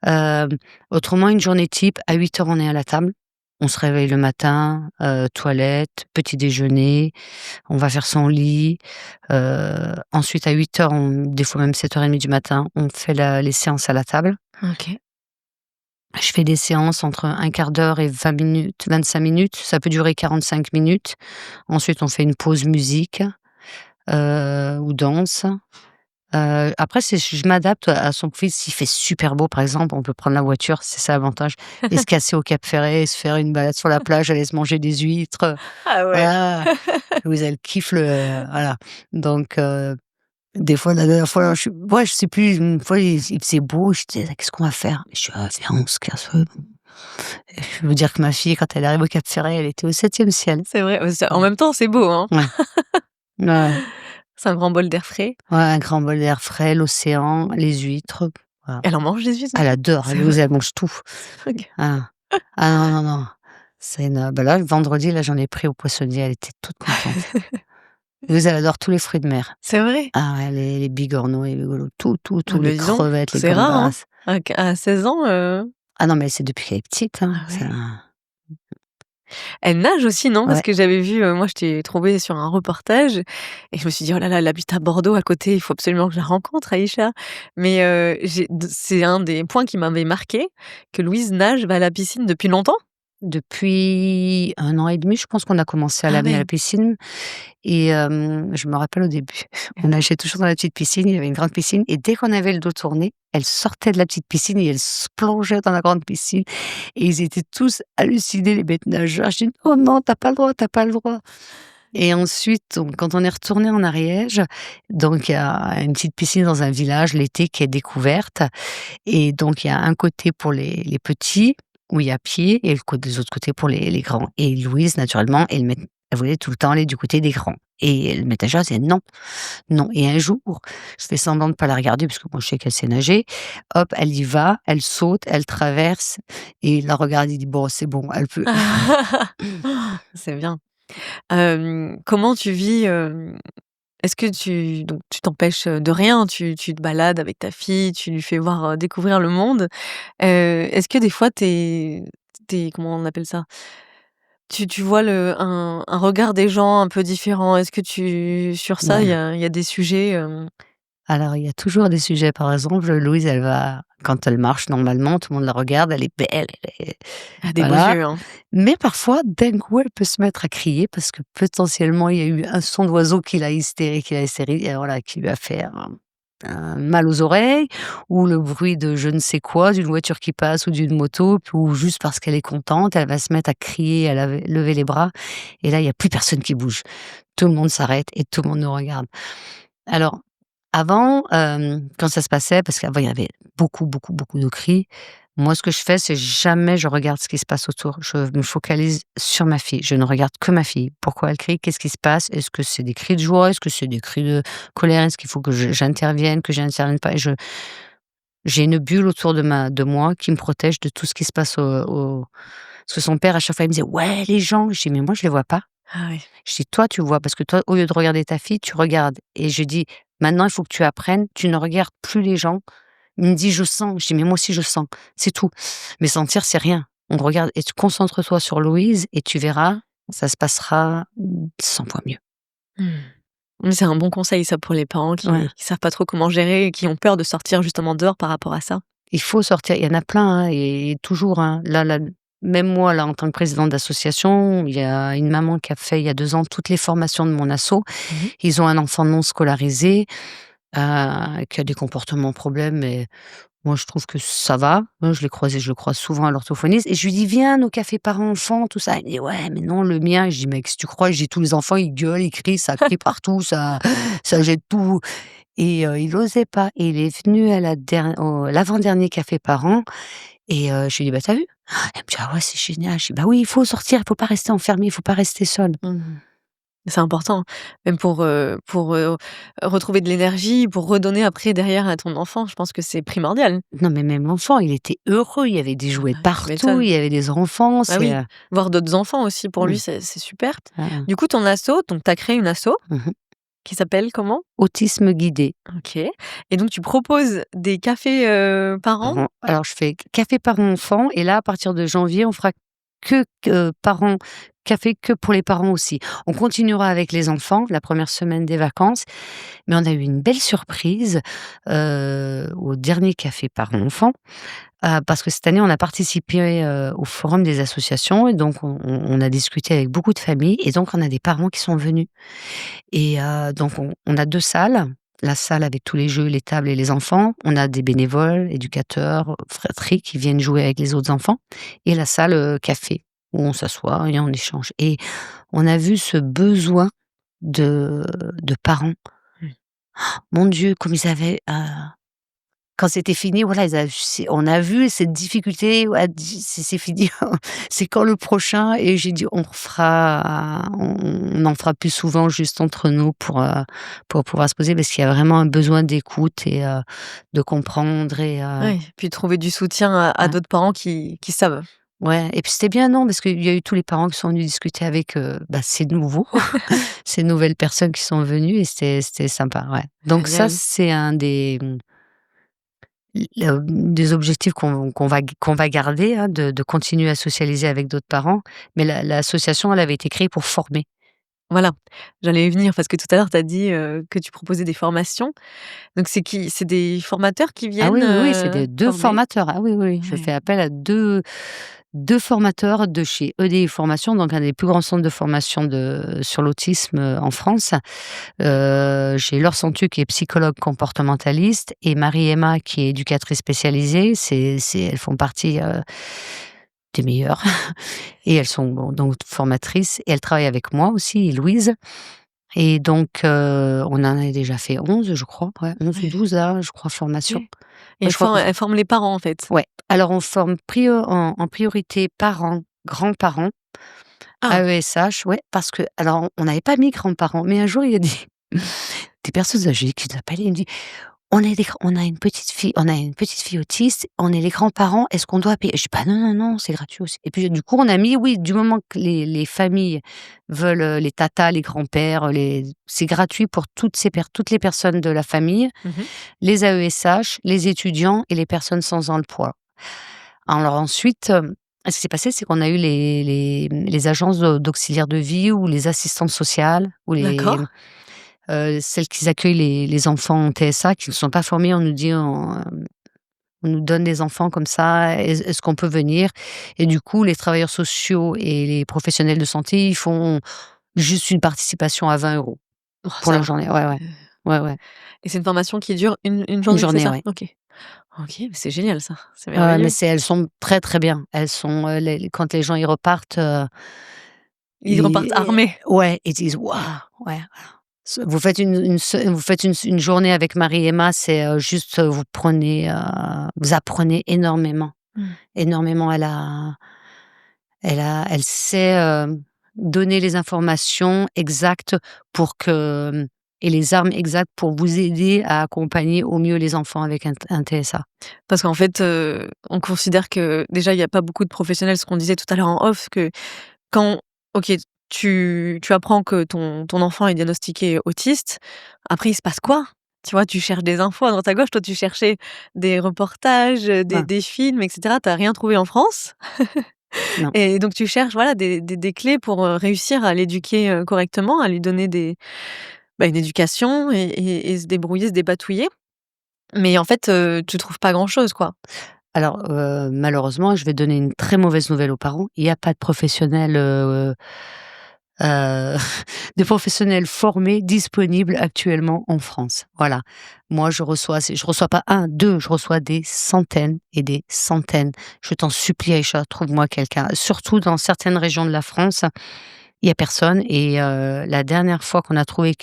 Hem, Autrement, une journée type, à 8h on est à la table. On se réveille le matin, toilette, petit déjeuner, on va faire son lit. Ensuite à 8h, des fois même 7h30 du matin, on fait les séances à la table. OK. Je fais des séances entre un quart d'heure et 20 minutes, 25 minutes. Ça peut durer 45 minutes. Ensuite, on fait une pause musique, ou danse. Après je m'adapte à son profil. S'il fait super beau, par exemple, on peut prendre la voiture, c'est ça l'avantage et se casser au Cap Ferret, se faire une balade sur la plage, aller se manger des huîtres, Ah ouais. voilà. Louise, elle kiffe voilà. Donc des fois, la dernière fois, je sais plus, une fois, il faisait beau, je disais: «Qu'est-ce qu'on va faire?» Je dis: «Ah, viens, on se casse, je veux dire que ma fille, quand elle arrive au Cap Ferret, elle était au 7e ciel. C'est vrai, en Mmh. même temps, c'est beau, hein? Ouais, ouais, C'est un grand bol d'air frais. ouais, un grand bol d'air frais, l'océan, les huîtres, voilà. Elle en mange des huîtres? Elle adore, C'est Louise, vrai? elle mange tout. OK. Ah. Ah non, non, non, c'est une, là, le vendredi, là, j'en ai pris au poissonnier, elle était toute contente. Louise, elle adore tous les fruits de mer. C'est vrai? Ah ouais, les bigorneaux, les rigolos, Ah tout, bah, les dis donc, crevettes, les c'est rare, hein? gambas. À 16 ans, Ah non, mais c'est depuis qu'elle est petite, hein, ah ça ouais. Elle nage aussi, non? Parce ouais. que j'avais vu, moi je t'ai trouvée sur un reportage et je me suis dit: «Oh là là, elle habite à Bordeaux à côté, il faut absolument que je la rencontre Aïcha». Mais, c'est un des points qui m'avait marqué que Louise nage, va à la piscine depuis longtemps? Depuis 1 an et demi, je pense qu'on a commencé à Ah l'amener à ouais. la piscine et je me rappelle au début, on nageait toujours dans la petite piscine, il y avait une grande piscine et dès qu'on avait le dos tourné, elle sortait de la petite piscine et elle se plongeait dans la grande piscine et ils étaient tous hallucinés, les bêtes nageurs. Je dis: «Oh non, tu as pas le droit, tu as pas le droit». Et ensuite, donc quand on est retourné en Ariège, donc il y a une petite piscine dans un village l'été qui est découverte et donc il y a un côté pour les petits, où il y a pied et les autres côtés pour les grands et Louise naturellement, elle voulait tout le temps aller du côté des grands et le maître nageur disait: «Non, non» et un jour, je fais semblant de pas la regarder parce que moi je sais qu'elle sait nager. Hop, elle y va, elle saute, elle traverse et il la regarde, il dit: «Bon, c'est bon, elle peut». C'est bien. Comment tu vis, est-ce que tu t'empêches, de rien? Tu te balades avec ta fille, tu lui fais voir, découvrir le monde. Est-ce que des fois comment on appelle ça? tu vois un regard des gens un peu différent? Est-ce que sur ça, Ouais. il y a des sujets, Alors, il y a toujours des sujets. Par exemple, Louise, elle va quand elle marche normalement, tout le monde la regarde, elle est belle, elle est des beaux voilà. yeux, hein? Mais parfois, d'un coup, elle peut se mettre à crier parce que potentiellement, il y a eu un son d'oiseau qui l'a hystérisé et voilà, qui lui a fait un mal aux oreilles ou le bruit de je ne sais quoi, d'une voiture qui passe ou d'une moto, ou juste parce qu'elle est contente, elle va se mettre à crier, à lever les bras et là, il y a plus personne qui bouge. Tout le monde s'arrête et tout le monde nous regarde. Alors, avant, quand ça se passait, parce qu'avant il y avait beaucoup, beaucoup, beaucoup de cris, moi ce que je fais, c'est jamais je regarde ce qui se passe autour. Je me focalise sur ma fille. Je ne regarde que ma fille. Pourquoi elle crie? Qu'est-ce qui se passe? Est-ce que c'est des cris de joie? Est-ce que c'est des cris de colère? Est-ce qu'il faut que j'intervienne, que j'intervienne pas? Et j'ai une bulle autour de moi qui me protège de tout ce qui se passe au parce que son père à chaque fois il me disait: «Ouais, les gens». Je dis: «Mais moi je les vois pas». Ah oui. Je dis: «Toi, tu vois, parce que toi, au lieu de regarder ta fille, tu regardes» et je dis: «Maintenant, il faut que tu apprennes, tu ne regardes plus les gens». Il me dit: «Je sens». Je dis: «Mais moi aussi, je sens, c'est tout». Mais sentir, c'est rien. On regarde et tu concentre-toi sur Louise et tu verras, ça se passera 100 fois mieux. Mmh. Mais c'est un bon conseil ça pour les parents Ouais. qui savent pas trop comment gérer et qui ont peur de sortir justement dehors par rapport à ça. Il faut sortir, il y en a plein, hein et toujours, hein. Là, même moi, là, en tant que présidente d'association, il y a une maman qui a fait, il y a 2 ans, toutes les formations de mon asso. Mmh mh. Ils ont un enfant non scolarisé, qui a des comportements problèmes, mais moi, je trouve que ça va. Hein, je l'ai croisé, je le croise souvent à l'orthophoniste et je lui dis: «Viens, nos cafés parents-enfants, tout ça». Il me dit: «Ouais, mais non, le mien». Je dis: «Mais qu'est-ce que tu crois?» Je dis: «Tous les enfants, ils gueulent, ils crient, ça crie partout, ça jette tout». Et il osait pas et il est venu à au l'avant-dernier café parents et je lui dis: «Bah, tu as vu?» Elle me dit: «Ah ouais, c'est génial». Je dis: «Bah oui, il faut sortir, il faut pas rester enfermé, il faut pas rester seul». Mmh. C'est important, même pour, retrouver de l'énergie, pour redonner après derrière à ton enfant, je pense que c'est primordial. Non, mais même l'enfant, il était heureux, il y avait des Ah jouets bah, tu partout, il m'étonnes. y avait des enfants, Bah c'est, oui, voir d'autres enfants aussi pour lui, mmh, c'est super. ah, Du coup, ton asso, donc tu as créé une asso mmh qui s'appelle comment? autisme guidé. OK, et donc tu proposes des cafés, parents? Alors je fais café parents-enfants et là, à partir de janvier, on fera que parents café que pour les parents aussi. On continuera avec les enfants la première semaine des vacances, mais on a eu une belle surprise, au dernier café parents-enfants, parce que cette année, on a participé, au forum des associations et donc on a discuté avec beaucoup de familles et donc on a des parents qui sont venus et donc on a 2 salles. La salle avec tous les jeux, les tables et les enfants. On a des bénévoles, éducateurs, fratries qui viennent jouer avec les autres enfants et la salle, café où on s'assoit et on échange et on a vu ce besoin de parents. Mmh. Mon Dieu, comme ils avaient, quand c'était fini, voilà, ils avaient on a vu cette difficulté, ouais, c'est fini, c'est quand le prochain? Et j'ai dit: On en fera plus souvent juste entre nous pour pouvoir se poser parce qu'il y a vraiment un besoin d'écoute et de comprendre et Ouais, puis trouver du soutien à ouais, d'autres parents qui savent. ouais et puis c'était bien, non, parce qu'il y a eu tous les parents qui sont venus discuter avec, ces nouveaux, ces nouvelles personnes qui sont venues et c'était sympa, ouais. Donc ça, Génial. c'est un des objectifs qu'on va garder, hein, de continuer à socialiser avec d'autres parents, mais l'association, elle avait été créée pour former. Voilà, j'allais y venir parce que tout à l'heure tu as dit, que tu proposais des formations. Donc c'est des formateurs qui Ah viennent, oui, oui, oui, c'est des 2 former? formateurs. Ah oui, oui, oui, je Ouais. fais appel à deux formateurs de chez EDI Formation, donc un des plus grands centres de formation sur l'autisme, en France. J'ai Laure Santu qui est psychologue comportementaliste et Marie-Emma qui est éducatrice spécialisée. Elles font partie, des meilleures et elles sont bon donc formatrices et elles travaillent avec moi aussi et Louise et donc on en a déjà fait 11 je crois, ouais 11 ou Ouais, 12 là, je crois OK, formations. et Bah, je crois qu'on elles forment les parents, en fait? ouais. Alors on forme en priorité parents, grands-parents, Ah! AESH, ouais, parce que alors on n'avait pas mis grands-parents, mais un jour il y a des des personnes âgées qui nous appellent et ils me disent: on a une petite fille autiste, on est les grands-parents, est-ce qu'on doit payer?» Je dis: «Bah non, non, non, c'est gratuit aussi» et puis du coup on a mis oui, du moment que les familles veulent, les tatas, les grands-pères, c'est gratuit pour toutes les personnes de la famille, Mmh. les AESH, les étudiants et les personnes sans emploi. Alors ensuite, Ce qui s'est passé, c'est qu'on a eu les agences d'auxiliaires de vie ou les assistantes sociales ou D'accord. celles qui accueillent les enfants en TSA qui ne sont pas formés. On nous donne des enfants comme ça, est-ce qu'on peut venir? Et du coup, les travailleurs sociaux et les professionnels de santé, ils font juste une participation à 20 € Oh, pour ça la va. journée. Ouais, ouais. Heu Ouais, ouais. et c'est une formation qui dure une Une journée, c'est journée, ça? ouais. OK. OK, mais c'est génial ça, c'est Mais merveilleux. elles sont très, très bien. Elles sont, quand les gens y repartent, Ils repartent armés. ouais, ils disent: «Waouh!» ouais. Vous faites une journée avec Marie-Emma, c'est, juste, vous apprenez énormément, Mmh. énormément. Elle sait, donner les informations exactes pour que, et les armes exactes pour vous aider à accompagner au mieux les enfants avec un TSA. Parce qu'en fait, on considère que déjà il y a pas beaucoup de professionnels, ce qu'on disait tout à l'heure en off, que quand OK, tu apprends que ton enfant est diagnostiqué autiste, après il se passe quoi? Tu vois, tu cherches des infos à droite à gauche. Toi, tu cherchais des reportages, Voilà, des films et cetera. Tu as rien trouvé en France non. et donc tu cherches, voilà, des clés pour, réussir à l'éduquer, correctement, à lui donner une éducation et se débrouiller, se dépatouiller. Mais en fait, tu trouves pas grand-chose, quoi. Alors, malheureusement, je vais donner une très mauvaise nouvelle aux parents. Il y a pas de professionnels, heu, de professionnels formés disponibles actuellement en France. Voilà. Moi, je reçois pas un, 2, je reçois des centaines et des centaines. Je t'en supplie Aïcha, trouve-moi quelqu'un. Surtout dans certaines régions de la France, il y a personne et la dernière fois qu'on a trouvé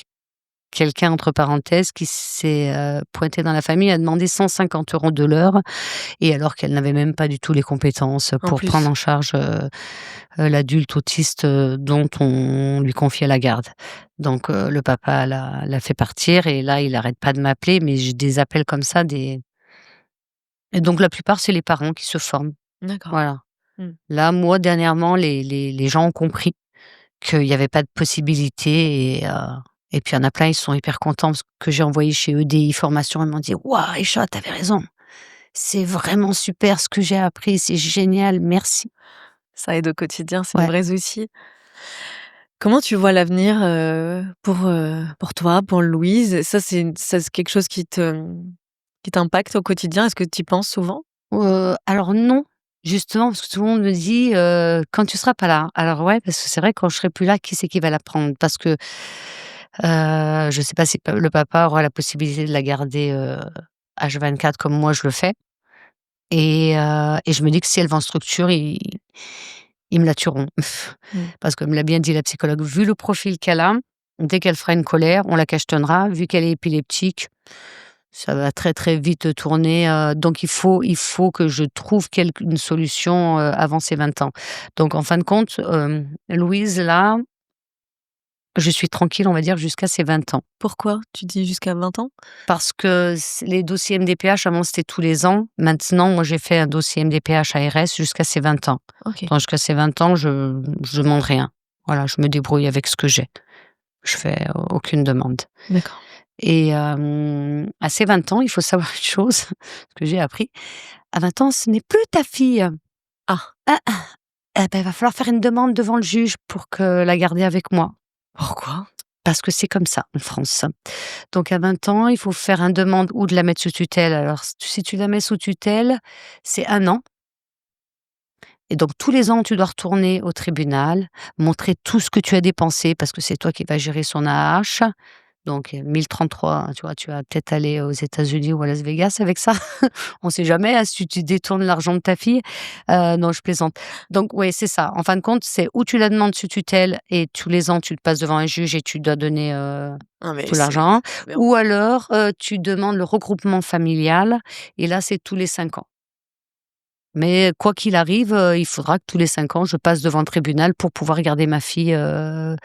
quelqu'un entre parenthèses qui s'est, pointé dans la famille, a demandé 150 € de l'heure et alors qu'elle n'avait même pas du tout les compétences En pour prendre plus. en charge, l'adulte autiste, dont on lui confiait la garde. Donc le papa l'a fait partir et là, il arrête pas de m'appeler, mais j'ai des appels comme ça, des et donc la plupart, c'est les parents qui se forment. D'accord. Voilà. Mmh. Là, moi, dernièrement, les gens ont compris qu'il y avait pas de possibilité et puis il y en a plein, ils sont hyper contents parce que j'ai envoyé chez EDI Formation, ils m'ont dit: «Waouh Aïcha, tu avais raison, c'est vraiment super ce que j'ai appris, c'est génial, merci». Ça aide au quotidien, c'est des Ouais. vrais outils. Comment tu vois l'avenir, pour toi, pour Louise? Ça, c'est quelque chose qui t'impacte au quotidien? Est-ce que tu y penses souvent? Alors non, justement, parce que tout le monde me dit, «Quand tu seras pas là». Alors ouais, parce que c'est vrai quand je serai plus là, qui c'est qui va la prendre? Parce que, je sais pas si le papa aura la possibilité de la garder, H24 comme moi je le fais et je me dis que si elle va en structure, ils me la tueront. Mmh. Parce que me l'a bien dit la psychologue, vu le profil qu'elle a, dès qu'elle fera une colère, on la cachetonnera. Vu qu'elle est épileptique, ça va très, très vite tourner, donc il faut que je trouve une solution, avant ses 20 ans. Donc en fin de compte, Louise là, je suis tranquille, on va dire jusqu'à ses 20 ans. Pourquoi? Tu dis jusqu'à 20 ans? Parce que les dossiers MDPH avant c'était tous les ans. Maintenant, moi j'ai fait un dossier MDPH ARS jusqu'à ses 20 ans. OK, Donc jusqu'à ses 20 ans, je demande rien. Voilà, je me débrouille avec ce que j'ai. Je fais aucune demande. d'accord. Et à ses 20 ans, il faut savoir une chose, ce que j'ai appris, à 20 ans, ce n'est plus ta fille. Ah! Ah, ah, eh ben, il va falloir faire une demande devant le juge pour que la garder avec moi. Pourquoi? Parce que c'est comme ça en France. Donc à 20 ans, il faut faire une demande ou de la mettre sous tutelle. Alors si tu la mets sous tutelle, c'est 1 an et donc tous les ans, tu dois retourner au tribunal, montrer tout ce que tu as dépensé parce que c'est toi qui vas gérer son AAH. Donc 1033, tu vois, tu vas peut-être aller aux États-Unis ou à Las Vegas avec ça. On sait jamais, hein, si tu détournes l'argent de ta fille. Non, je plaisante. Donc ouais, c'est ça. En fin de compte, c'est ou tu la demandes sous tutelle et tous les ans, tu te passes devant un juge et tu dois donner, Ah mais tout c'est l'argent, aberrant. ou alors, tu demandes le regroupement familial et là, c'est tous les 5 ans. Mais quoi qu'il arrive, il faudra que tous les 5 ans, je passe devant le tribunal pour pouvoir garder ma fille, à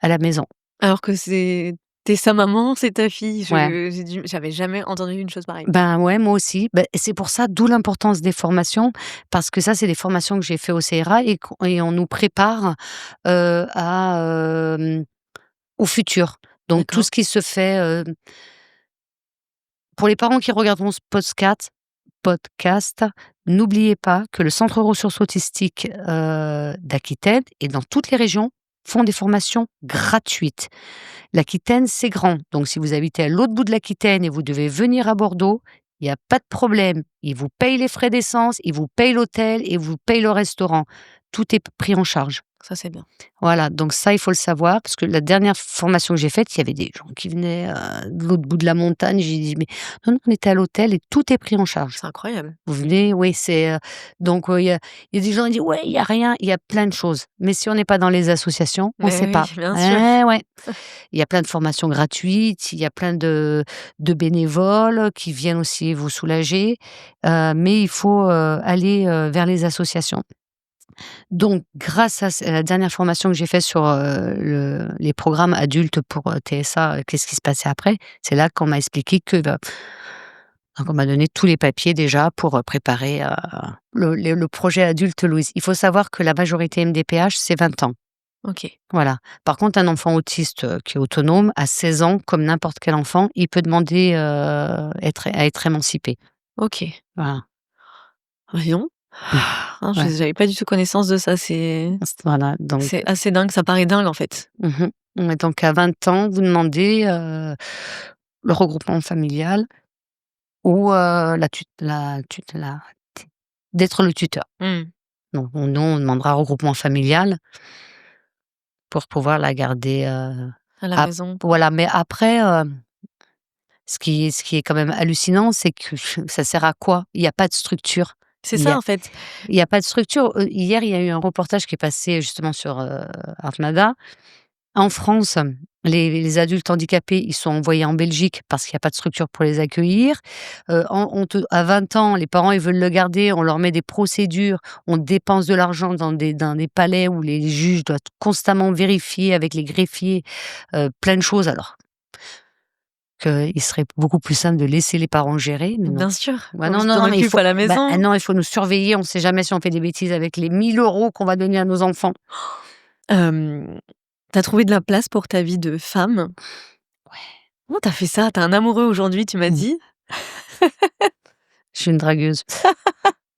la maison. Alors que c'est sa maman, c'est ta fille. Ouais. J'avais jamais entendu une chose pareille. Ben, ouais, moi aussi. Ben, c'est pour ça, d'où l'importance des formations, parce que ça, c'est des formations que j'ai fait au CRA et on nous prépare, au futur. Donc tout D'accord. ce qui se fait, pour les parents qui regarderont ce podcast. N'oubliez pas que le Centre ressources autistiques d'Aquitaine et dans toutes les régions font des formations gratuites. L'Aquitaine, c'est grand. Donc, si vous habitez à l'autre bout de l'Aquitaine et vous devez venir à Bordeaux, il n'y a pas de problème. Ils vous payent les frais d'essence, ils vous payent l'hôtel et vous payent le restaurant. Tout est pris en charge. Ça, c'est bien. Voilà, donc ça, il faut le savoir, parce que la dernière formation que j'ai faite, il y avait des gens qui venaient de l'autre bout de la montagne. J'ai dit, mais non, on était à l'hôtel et tout est pris en charge. C'est incroyable. Vous venez, oui, c'est. Donc, il y a des gens qui disent, ouais, il n'y a rien, il y a plein de choses. Mais si on n'est pas dans les associations, on ne Mais sait oui, pas. bien sûr. Ouais. Il y a plein de formations gratuites, il y a plein de bénévoles qui viennent aussi vous soulager, mais il faut aller vers les associations. Donc, grâce à la dernière formation que j'ai faite sur les programmes adultes pour TSA, qu'est-ce qui se passait après? C'est là qu'on m'a expliqué que donc on m'a donné tous les papiers déjà pour préparer le projet adulte Louise. Il faut savoir que la majorité MDPH, c'est 20 ans. Ok. Voilà. Par contre, un enfant autiste qui est autonome, à 16 ans, comme n'importe quel enfant, il peut demander à être émancipé. Ok. Voilà. Voyons. Ouais. J'avais pas du tout connaissance de ça. C'est Voilà. Donc, assez dingue. Ça paraît dingue, en fait. Ouais, donc à 20 ans, vous demandez le regroupement familial ou d'être le tuteur. Hmm. Donc, nous, on demandera regroupement familial pour pouvoir la garder. À la maison. Voilà, mais après, ce qui est quand même hallucinant, c'est que ça sert à quoi? Il y a pas de structure. C'est Il y ça, a en fait. il y a pas de structure. Hier, il y a eu un reportage qui est passé justement sur Armada. En France, les adultes handicapés, ils sont envoyés en Belgique parce qu'il y a pas de structure pour les accueillir. À 20 ans, les parents, ils veulent le garder, on leur met des procédures, on dépense de l'argent dans des palais où les juges doivent constamment vérifier avec les greffiers, plein de choses, alors qu'il serait beaucoup plus simple de laisser les parents gérer, mais non. Bien sûr. Bah, On non, s'en mais il occupe faut à la maison. non, il faut nous surveiller, on sait jamais si on fait des bêtises avec les 1 000 € qu'on va donner à nos enfants. T'as trouvé de la place pour ta vie de femme? Ouais. Comment t'as fait ça? T'as un amoureux aujourd'hui, tu m'as dit? Je suis une dragueuse.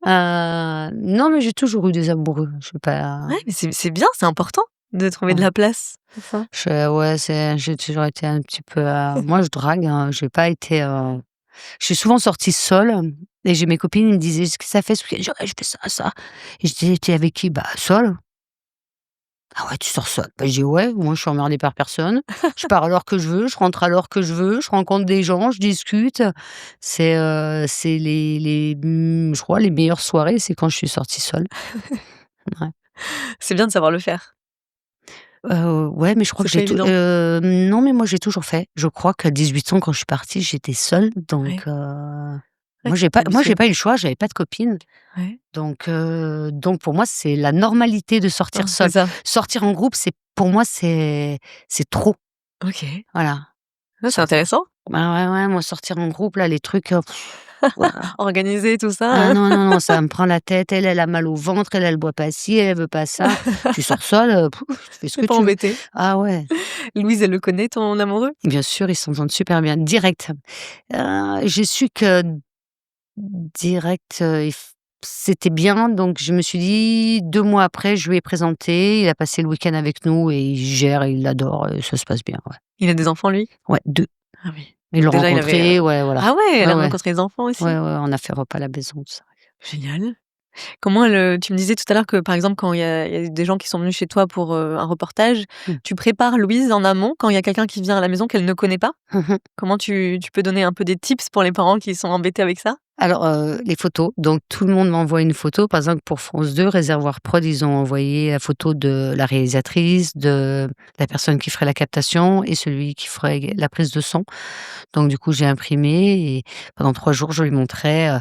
Non, mais j'ai toujours eu des amoureux. Je sais pas. Ouais, mais c'est bien, c'est important de trouver de la place pour ça. J'ai toujours été un petit peu. Moi, je drague. J'ai pas été. Je suis souvent sortie seule et j'ai mes copines, ils me disaient, ce que ça fait ce week-end? Je dis, ouais, je fais ça, ça. Et je disais, t'es avec qui? Bah, seule. Ah ouais, tu sors seule? Bah, je dis, ouais, moi, je suis emmerdée par personne. Je pars à l'heure que je veux, je rentre à l'heure que je veux, je rencontre des gens, je discute. C'est je crois, les meilleures soirées, c'est quand je suis sortie seule. Ouais. C'est bien de savoir le faire. Ouais, mais je crois que C'est j'ai pas tout. évident. Non, mais moi, j'ai toujours fait. Je crois qu'à 18 ans, quand je suis partie, j'étais seule, donc Ouais. Ouais, moi, j'ai t'es pas eu habituée. le choix, j'avais pas de copine. Ouais. Donc pour moi, c'est la normalité de sortir C'est seule. ça. Sortir en groupe, pour moi, c'est trop. OK. Voilà. Ouais, c'est intéressant. Bah, ouais, moi, sortir en groupe, là, les trucs, voilà. Organiser tout ça, Ah non, ça me prend la tête. Elle a mal au ventre, elle boit pas ci, elle veut pas ça. Tu sors seule, tu fais ce tu que pas tu veux. embêté. Ah ouais. Louise, elle le connaît, ton amoureux? Bien sûr, ils s'entendent super bien. Direct. J'ai su que direct, c'était bien, donc je me suis dit 2 mois après, je lui ai présenté. Il a passé le week-end avec nous et il gère, il l'adore et ça se passe bien, ouais. Il a des enfants, lui? Ouais, 2. Ah oui. Ils l'ont Déjà, il avait, rencontré, ouais, voilà. Ah ouais, elle a Ouais. rencontré les enfants aussi? Ouais, on a fait repas à la maison, tout ça. Génial. Comment tu me disais tout à l'heure que, par exemple, quand il y a des gens qui sont venus chez toi pour, un reportage, tu prépares Louise en amont quand il y a quelqu'un qui vient à la maison qu'elle ne connaît pas? Comment tu peux donner un peu des tips pour les parents qui sont embêtés avec ça? Alors, les photos, donc tout le monde m'envoie une photo. Par exemple, pour France 2, Réservoir Prod, ils ont envoyé la photo de la réalisatrice, de la personne qui ferait la captation et celui qui ferait la prise de son. Donc du coup, j'ai imprimé et pendant 3 jours, je lui montrais,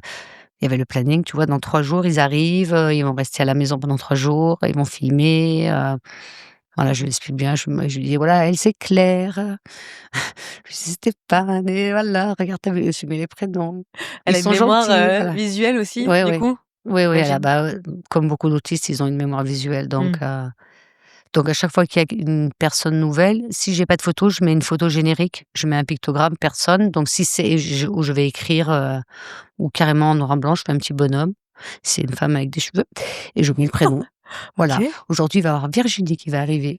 il y avait le planning, tu vois? Dans 3 jours, ils arrivent, ils vont rester à la maison pendant 3 jours, ils vont filmer, voilà, je lui explique bien, je lui dis: «Voilà, elle, c'est Claire, lui, c'est Stéphane et voilà, regarde, tu vu?» Je lui mets les prénoms. Elle Ils a une sont mémoire, gentils, voilà. visuelle aussi, Ouais, du ouais. coup? Oui, elle a, J'imagine. comme beaucoup d'autistes, ils ont une mémoire visuelle, donc Donc à chaque fois qu'il y a une personne nouvelle, si j'ai pas de photo, je mets une photo générique, je mets un pictogramme personne. Donc si c'est où je vais écrire, ou carrément en noir et blanc, je fais un petit bonhomme. C'est une femme avec des cheveux et je mets le prénom. Voilà. OK. Aujourd'hui, il va y avoir Virginie qui va arriver.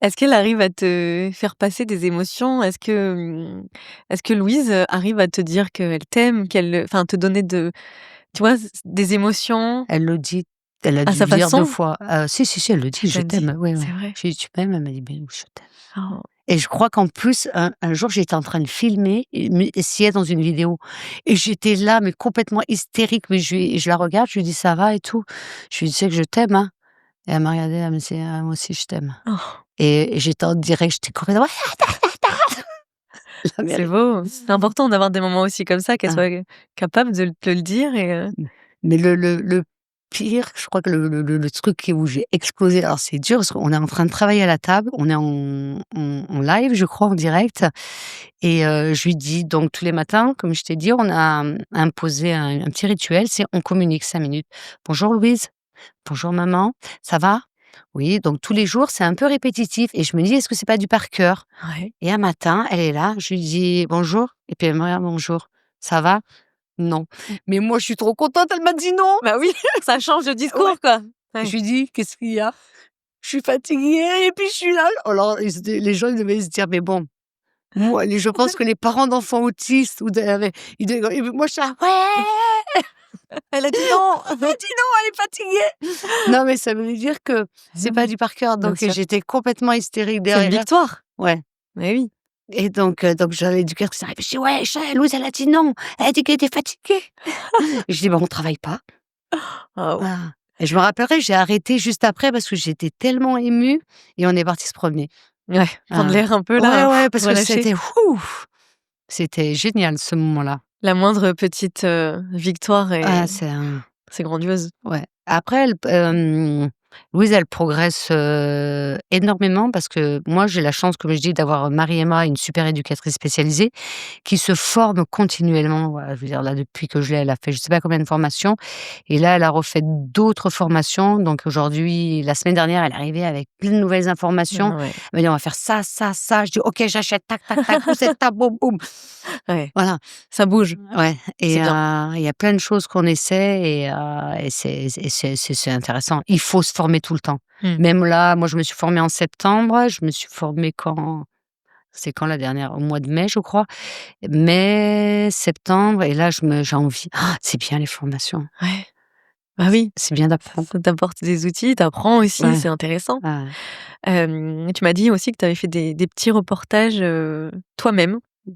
Est-ce qu'elle arrive à te faire passer des émotions? Est-ce que Louise, arrive à te dire qu'elle t'aime, enfin te donner tu vois, des émotions Elle le dit, elle a à dû sa le dire 2 façon? fois. Si, si, si, elle le dit: Elle te «Je l'a dit? t'aime». Ouais, C'est ouais. vrai? J'ai dit: «Tu m'aimes?» Elle m'a dit: «Beh oui, je t'aime». Oh, Et je crois qu'en plus, un jour, j'étais en train de filmer et essayer dans une vidéo et j'étais là, mais complètement hystérique, mais je la regarde, je lui dis: «Ça va et tout?» Je lui dis: «Tu sais que je t'aime, hein?» Et elle m'a regardée, elle me dit: «Ah moi aussi je t'aime». oh, Et j'étais en direct, j'étais complètement c'est l'Amérique. beau. C'est important d'avoir des moments aussi comme ça, qu'elle Ah, soit, capable de te le dire mais le pire, je crois que le truc où j'ai explosé, alors c'est dur parce qu'on est en train de travailler à la table, on est en live, je crois, en direct. Et je lui dis donc tous les matins, comme je t'ai dit, on a, imposé un petit rituel, c'est on communique 5 minutes. «Bonjour Louise, bonjour maman, ça va? Oui», donc tous les jours, c'est un peu répétitif et je me dis: «Est-ce que c'est pas du par cœur?» ouais. Et un matin, elle est là, je lui dis: «Bonjour» et puis elle me regarde: «Bonjour, ça va?» «Non». Mais moi, je suis trop contente, elle m'a dit: «Non». Bah oui, ça change de Ouais. discours, quoi. Je Ouais. lui dis: «Qu'est-ce qu'il y a?» «Je suis fatiguée» et puis je suis là. Alors les gens, ils devaient se dire: «Mais bon». Moi, je pense que les parents d'enfants autistes ou ils devaient, moi je suis là: «Ouais!» Elle a dit non! Elle m'a dit: «Non, elle est fatiguée!» Non, mais ça veut dire que c'est Non, pas mais du par cœur, bien donc sûr. j'étais complètement hystérique C'est une derrière. victoire. Ouais. Mais oui. Et donc j'avais l'éducatrice qui arrive, je dis: «Ouais, Louise, elle a dit non, elle a dit qu'elle était fatiguée». Je dis: «Bah, on travaille pas». Waouh. Voilà. Et je me rappellerai, j'ai arrêté juste après parce que j'étais tellement émue et on est parti se promener. Ouais, prendre Ah. l'air un peu Ouais, là, ouais, parce que relâcher. c'était génial ce moment-là. La moindre petite, victoire Ah, c'est un c'est grandiose. Ouais. Après Louise, elle progresse, énormément parce que moi, j'ai la chance, comme je dis, d'avoir Marie-Emma, une super éducatrice spécialisée, qui se forme continuellement. Voilà, je veux dire là, depuis que je l'ai, elle a fait je sais pas combien de formations et là, elle a refait d'autres formations. Donc aujourd'hui, la semaine dernière, elle est arrivée avec plein de nouvelles informations. Ah ouais, Elle m'a dit: «On va faire ça, ça, ça». Je dis: «OK, j'achète, tac, tac, tac, poussette, tac, boum, boum». ouais, Voilà. ça bouge, Ouais et c'est bien. il y a plein de choses qu'on essaie et c'est intéressant. Il faut se former tout le temps. Mmh. Même là, moi, je me suis formée en septembre, je me suis formée quand la dernière? Au mois de mai, je crois. Mai, septembre et là, j'ai envie. C'est bien les formations. Ouais, bah oui, C'est bien d'apprendre. ça t'apporte des outils, tu apprends aussi, Ouais, c'est intéressant. ouais, Tu m'as dit aussi que tu avais fait des petits reportages, toi-même ouais,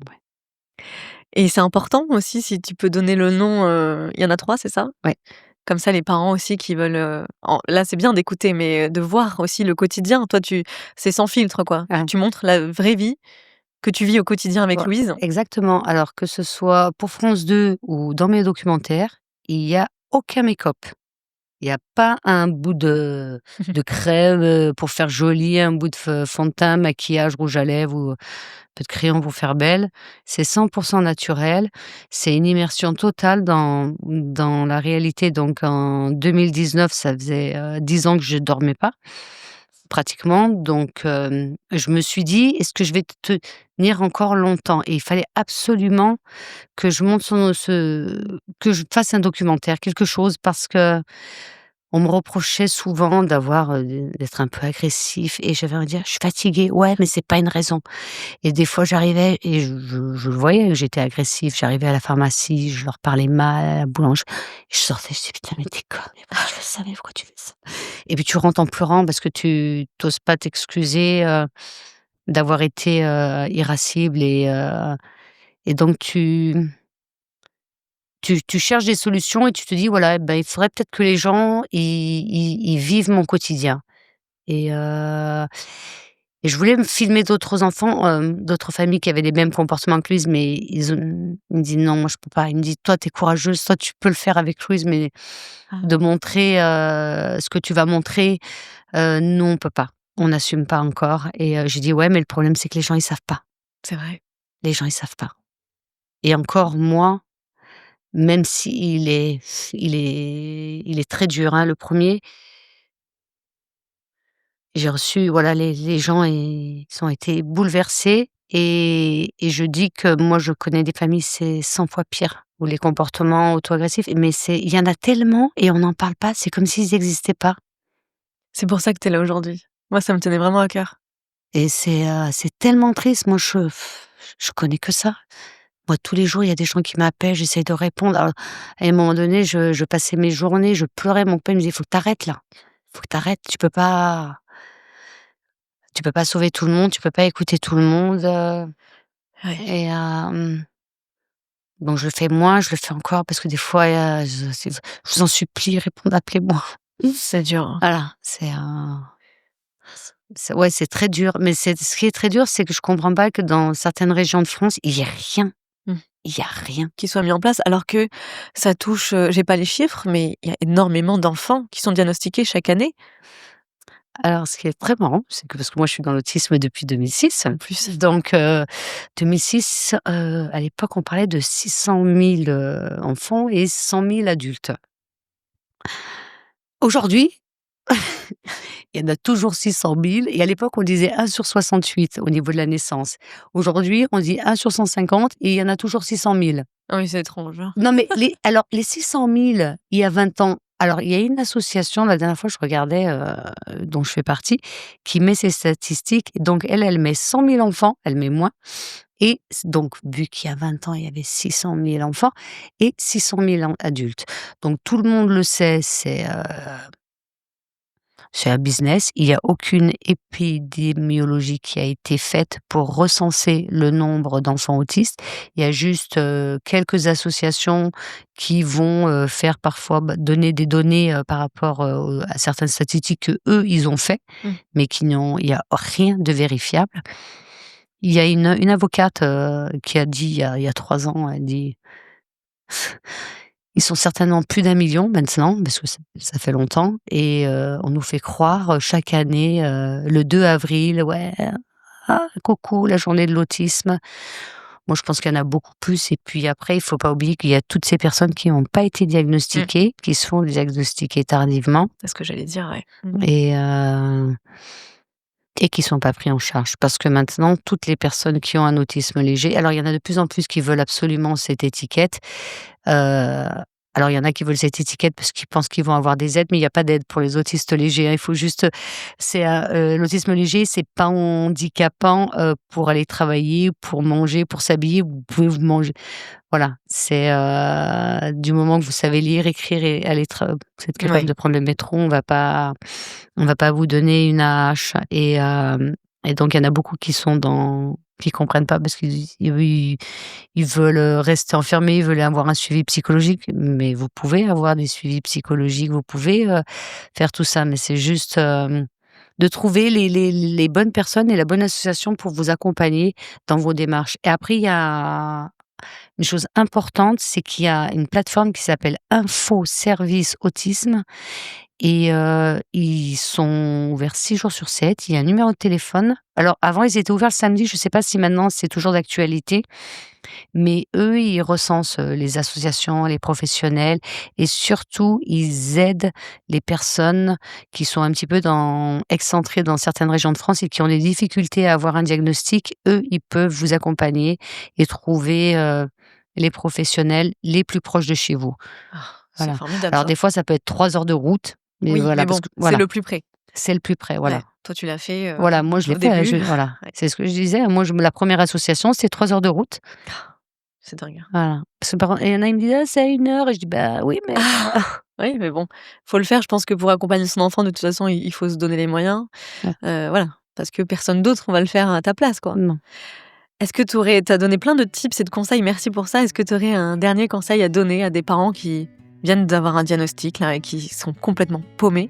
et c'est important aussi si tu peux donner le nom, il y en a 3, c'est ça? ouais. Comme ça, les parents aussi qui veulent, là, c'est bien d'écouter, mais de voir aussi le quotidien. Toi, c'est sans filtre, quoi. Ouais. Tu montres la vraie vie que tu vis au quotidien avec Ouais, Louise. exactement. Alors que ce soit pour France 2 ou dans mes documentaires, il y a aucun make-up. Il y a pas un bout de crème, pour faire joli, un bout de fond de teint, maquillage, rouge à lèvres ou un peu de crayon pour faire belle. C'est 100 naturel. C'est une immersion totale dans la réalité. Donc en 2019, ça faisait, 10 ans que je dormais pas, pratiquement. Donc je me suis dit: «Est-ce que je vais tenir encore longtemps?» Et il fallait absolument que je monte que je fasse un documentaire, quelque chose parce que on me reprochait souvent d'être un peu agressif et j'avais envie de dire: «Je suis fatiguée». «Ouais, mais c'est pas une raison» et des fois j'arrivais et je le voyais que j'étais agressif. J'arrivais à la pharmacie, je leur parlais mal, à la boulangerie, je sortais, je dis: «Putain, mais tu conne, mais pourquoi tu fais ça? Mais pourquoi tu fais ça?» Et puis tu rentres en pleurant parce que tu oses pas t'excuser, d'avoir été, irascible et donc tu cherches des solutions et tu te dis: «Voilà, ben, il faudrait peut-être que les gens ils vivent mon quotidien» et je voulais me filmer d'autres enfants, d'autres familles qui avaient les mêmes comportements que Louise, mais ils me disent: «Non, moi je peux pas». Ils me disent: «Toi, tu es courageuse, toi tu peux le faire avec Louise, mais Ah, de montrer, ce que tu vas montrer, nous on peut pas. On n'assume pas encore» et j'ai dit: «Ouais, mais le problème c'est que les gens ils savent pas. c'est vrai. Les gens ils savent pas» et encore moi, même s'il est il est très dur, hein, le premier. j'ai reçu, voilà, les gens, ils ont été bouleversés et je dis que moi, je connais des familles, c'est 100 fois pire, où les comportements auto-agressifs, mais il y en a tellement et on n'en parle pas, c'est comme s'ils n'existaient pas. C'est pour ça que tu es là aujourd'hui. Moi, ça me tenait vraiment à cœur. Et c'est tellement triste. Moi, je connais que ça. Moi, tous les jours, il y a des gens qui m'appellent, j'essaie de répondre. Alors, à un moment donné, je passais mes journées, je pleurais, mon père me disait: «Faut que tu arrêtes là, faut que tu arrêtes, tu peux pas sauver tout le monde, tu peux pas écouter tout le monde», Ouais, et donc je le fais moins, je le fais encore parce que des fois, je vous en supplie, répondez, appelez-moi. c'est dur, hein. Voilà, ouais, c'est très dur, mais ce qui est très dur, c'est que je comprends pas que dans certaines régions de France, il y ait rien. Mmh. Il y a rien. Qui soit mis en place alors que ça touche, j'ai pas les chiffres, mais il y a énormément d'enfants qui sont diagnostiqués chaque année, Alors ce qui est très marrant, c'est que parce que moi je suis dans l'autisme depuis 2006, en plus. donc 2006, à l'époque, on parlait de 600 000 enfants et 100 000 adultes. Aujourd'hui, il y en a toujours 600 000 et à l'époque, on disait 1 sur 68 au niveau de la naissance. Aujourd'hui, on dit 1 sur 150 et il y en a toujours 600 000. Ah oui, c'est étrange, hein. Non, mais les 600 000, il y a 20 ans, alors il y a une association, la dernière fois je regardais, dont je fais partie, qui met ces statistiques. Donc elle met 100 000 enfants, elle met moins et donc vu qu'il y a 20 ans, il y avait 600 000 enfants et 600 000 adultes. Donc tout le monde le sait, c'est un business. Il y a aucune épidémiologie qui a été faite pour recenser le nombre d'enfants autistes. Il y a juste, quelques associations qui vont, faire parfois, donner des données, par rapport, à certaines statistiques qu'eux, ils ont fait, Mmh. mais il y a rien de vérifiable. Il y a une avocate, qui a dit il y a 3 ans, elle dit: «Ils sont certainement plus d'1 million maintenant», parce que ça fait longtemps et on nous fait croire, chaque année, le 2 avril: «Ouais, ah coucou, la journée de l'autisme». Moi, je pense qu'il y en a beaucoup plus et puis après, il faut pas oublier qu'il y a toutes ces personnes qui n'ont pas été Mmh. diagnostiquées, qui se font diagnostiquer tardivement C'est ce que j'allais dire, ouais. Mmh. et qui sont pas pris en charge. Parce que maintenant, toutes les personnes qui ont un autisme léger, alors il y en a de plus en plus qui veulent absolument cette étiquette. Heu, alors il y en a qui veulent cette étiquette parce qu'ils pensent qu'ils vont avoir des aides, mais il y a pas d'aide pour les autistes légers, hein. Il faut juste, l'autisme léger, c'est pas handicapant, pour aller travailler, pour manger, pour s'habiller, vous pouvez vous manger. Voilà, c'est, du moment que vous savez lire, écrire et aller vous êtes capable Ouais. de prendre le métro, on va pas vous donner une AAH et donc il y en a beaucoup qui comprennent pas parce qu'ils veulent, rester enfermés, ils veulent avoir un suivi psychologique, mais vous pouvez avoir des suivis psychologiques, vous pouvez, faire tout ça, mais c'est juste, de trouver les bonnes personnes et la bonne association pour vous accompagner dans vos démarches et après il y a une chose importante, c'est qu'il y a une plateforme qui s'appelle Info Service Autisme et ils sont ouverts 6 jours sur 7. Il y a un numéro de téléphone. Alors avant, ils étaient ouverts le samedi, je ne sais pas si maintenant c'est toujours d'actualité, mais eux, ils recensent, les associations, les professionnels et surtout, ils aident les personnes qui sont un petit peu excentrées dans certaines régions de France et qui ont des difficultés à avoir un diagnostic. Eux, ils peuvent vous accompagner et trouver, les professionnels les plus proches de chez vous. Ah, c'est Voilà. formidable Alors ça. des fois, ça peut être 3 heures de route, mais Oui, voilà, mais parce bon, que c'est voilà, le plus près. c'est le plus près, Ouais, voilà. toi tu l'as fait, Voilà, moi je l'ai au fait, début. voilà, Ouais. c'est ce que je disais. Moi, la première association, c'était 3 heures de route. C'est dingue, hein. Voilà. Parce que par contre et il y en a, ils me disent: «Ah, c'est à 1 heure» et je dis: «Bah oui, mais» Oui, mais bon, faut le faire. Je pense que pour accompagner son enfant, de toute façon, il faut se donner les moyens, Ouais, voilà, parce que personne d'autre va le faire à ta place, quoi. non. Est-ce que tu as donné plein de tips et de conseils, merci pour ça. Est-ce que tu aurais un dernier conseil à donner à des parents qui viennent d'avoir un diagnostic, là, et qui sont complètement paumés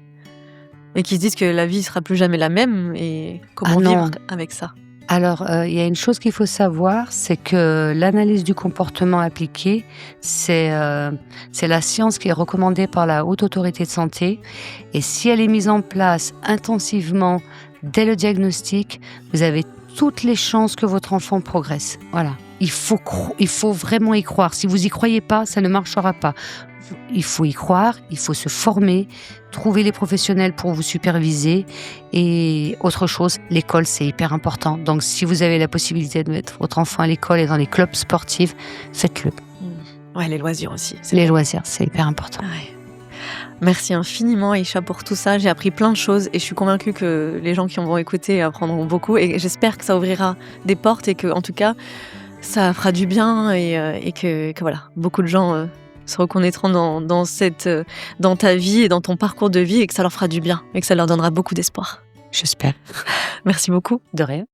et qui se disent que la vie sera plus jamais la même et Ah comment vivre non. avec ça? Alors, il y a une chose qu'il faut savoir, c'est que l'analyse du comportement appliqué, c'est la science qui est recommandée par la Haute Autorité de Santé et si elle est mise en place intensivement dès le diagnostic, vous avez toutes les chances que votre enfant progresse. Voilà. il faut vraiment y croire. Si vous y croyez pas, ça ne marchera pas. Il faut y croire, il faut se former, trouver les professionnels pour vous superviser. Et autre chose, l'école, c'est hyper important. Donc, si vous avez la possibilité de mettre votre enfant à l'école et dans les clubs sportifs, faites-le. Ouais, les loisirs aussi. Les loisirs, c'est hyper important. Ouais. Merci infiniment, Aïcha, pour tout ça. J'ai appris plein de choses et je suis convaincue que les gens qui vont écouter apprendront beaucoup. Et j'espère que ça ouvrira des portes et que, en tout cas, ça fera du bien et que voilà, beaucoup de gens se reconnaîtront dans ta vie et dans ton parcours de vie et que ça leur fera du bien et que ça leur donnera beaucoup d'espoir. J'espère. Merci beaucoup. De rien.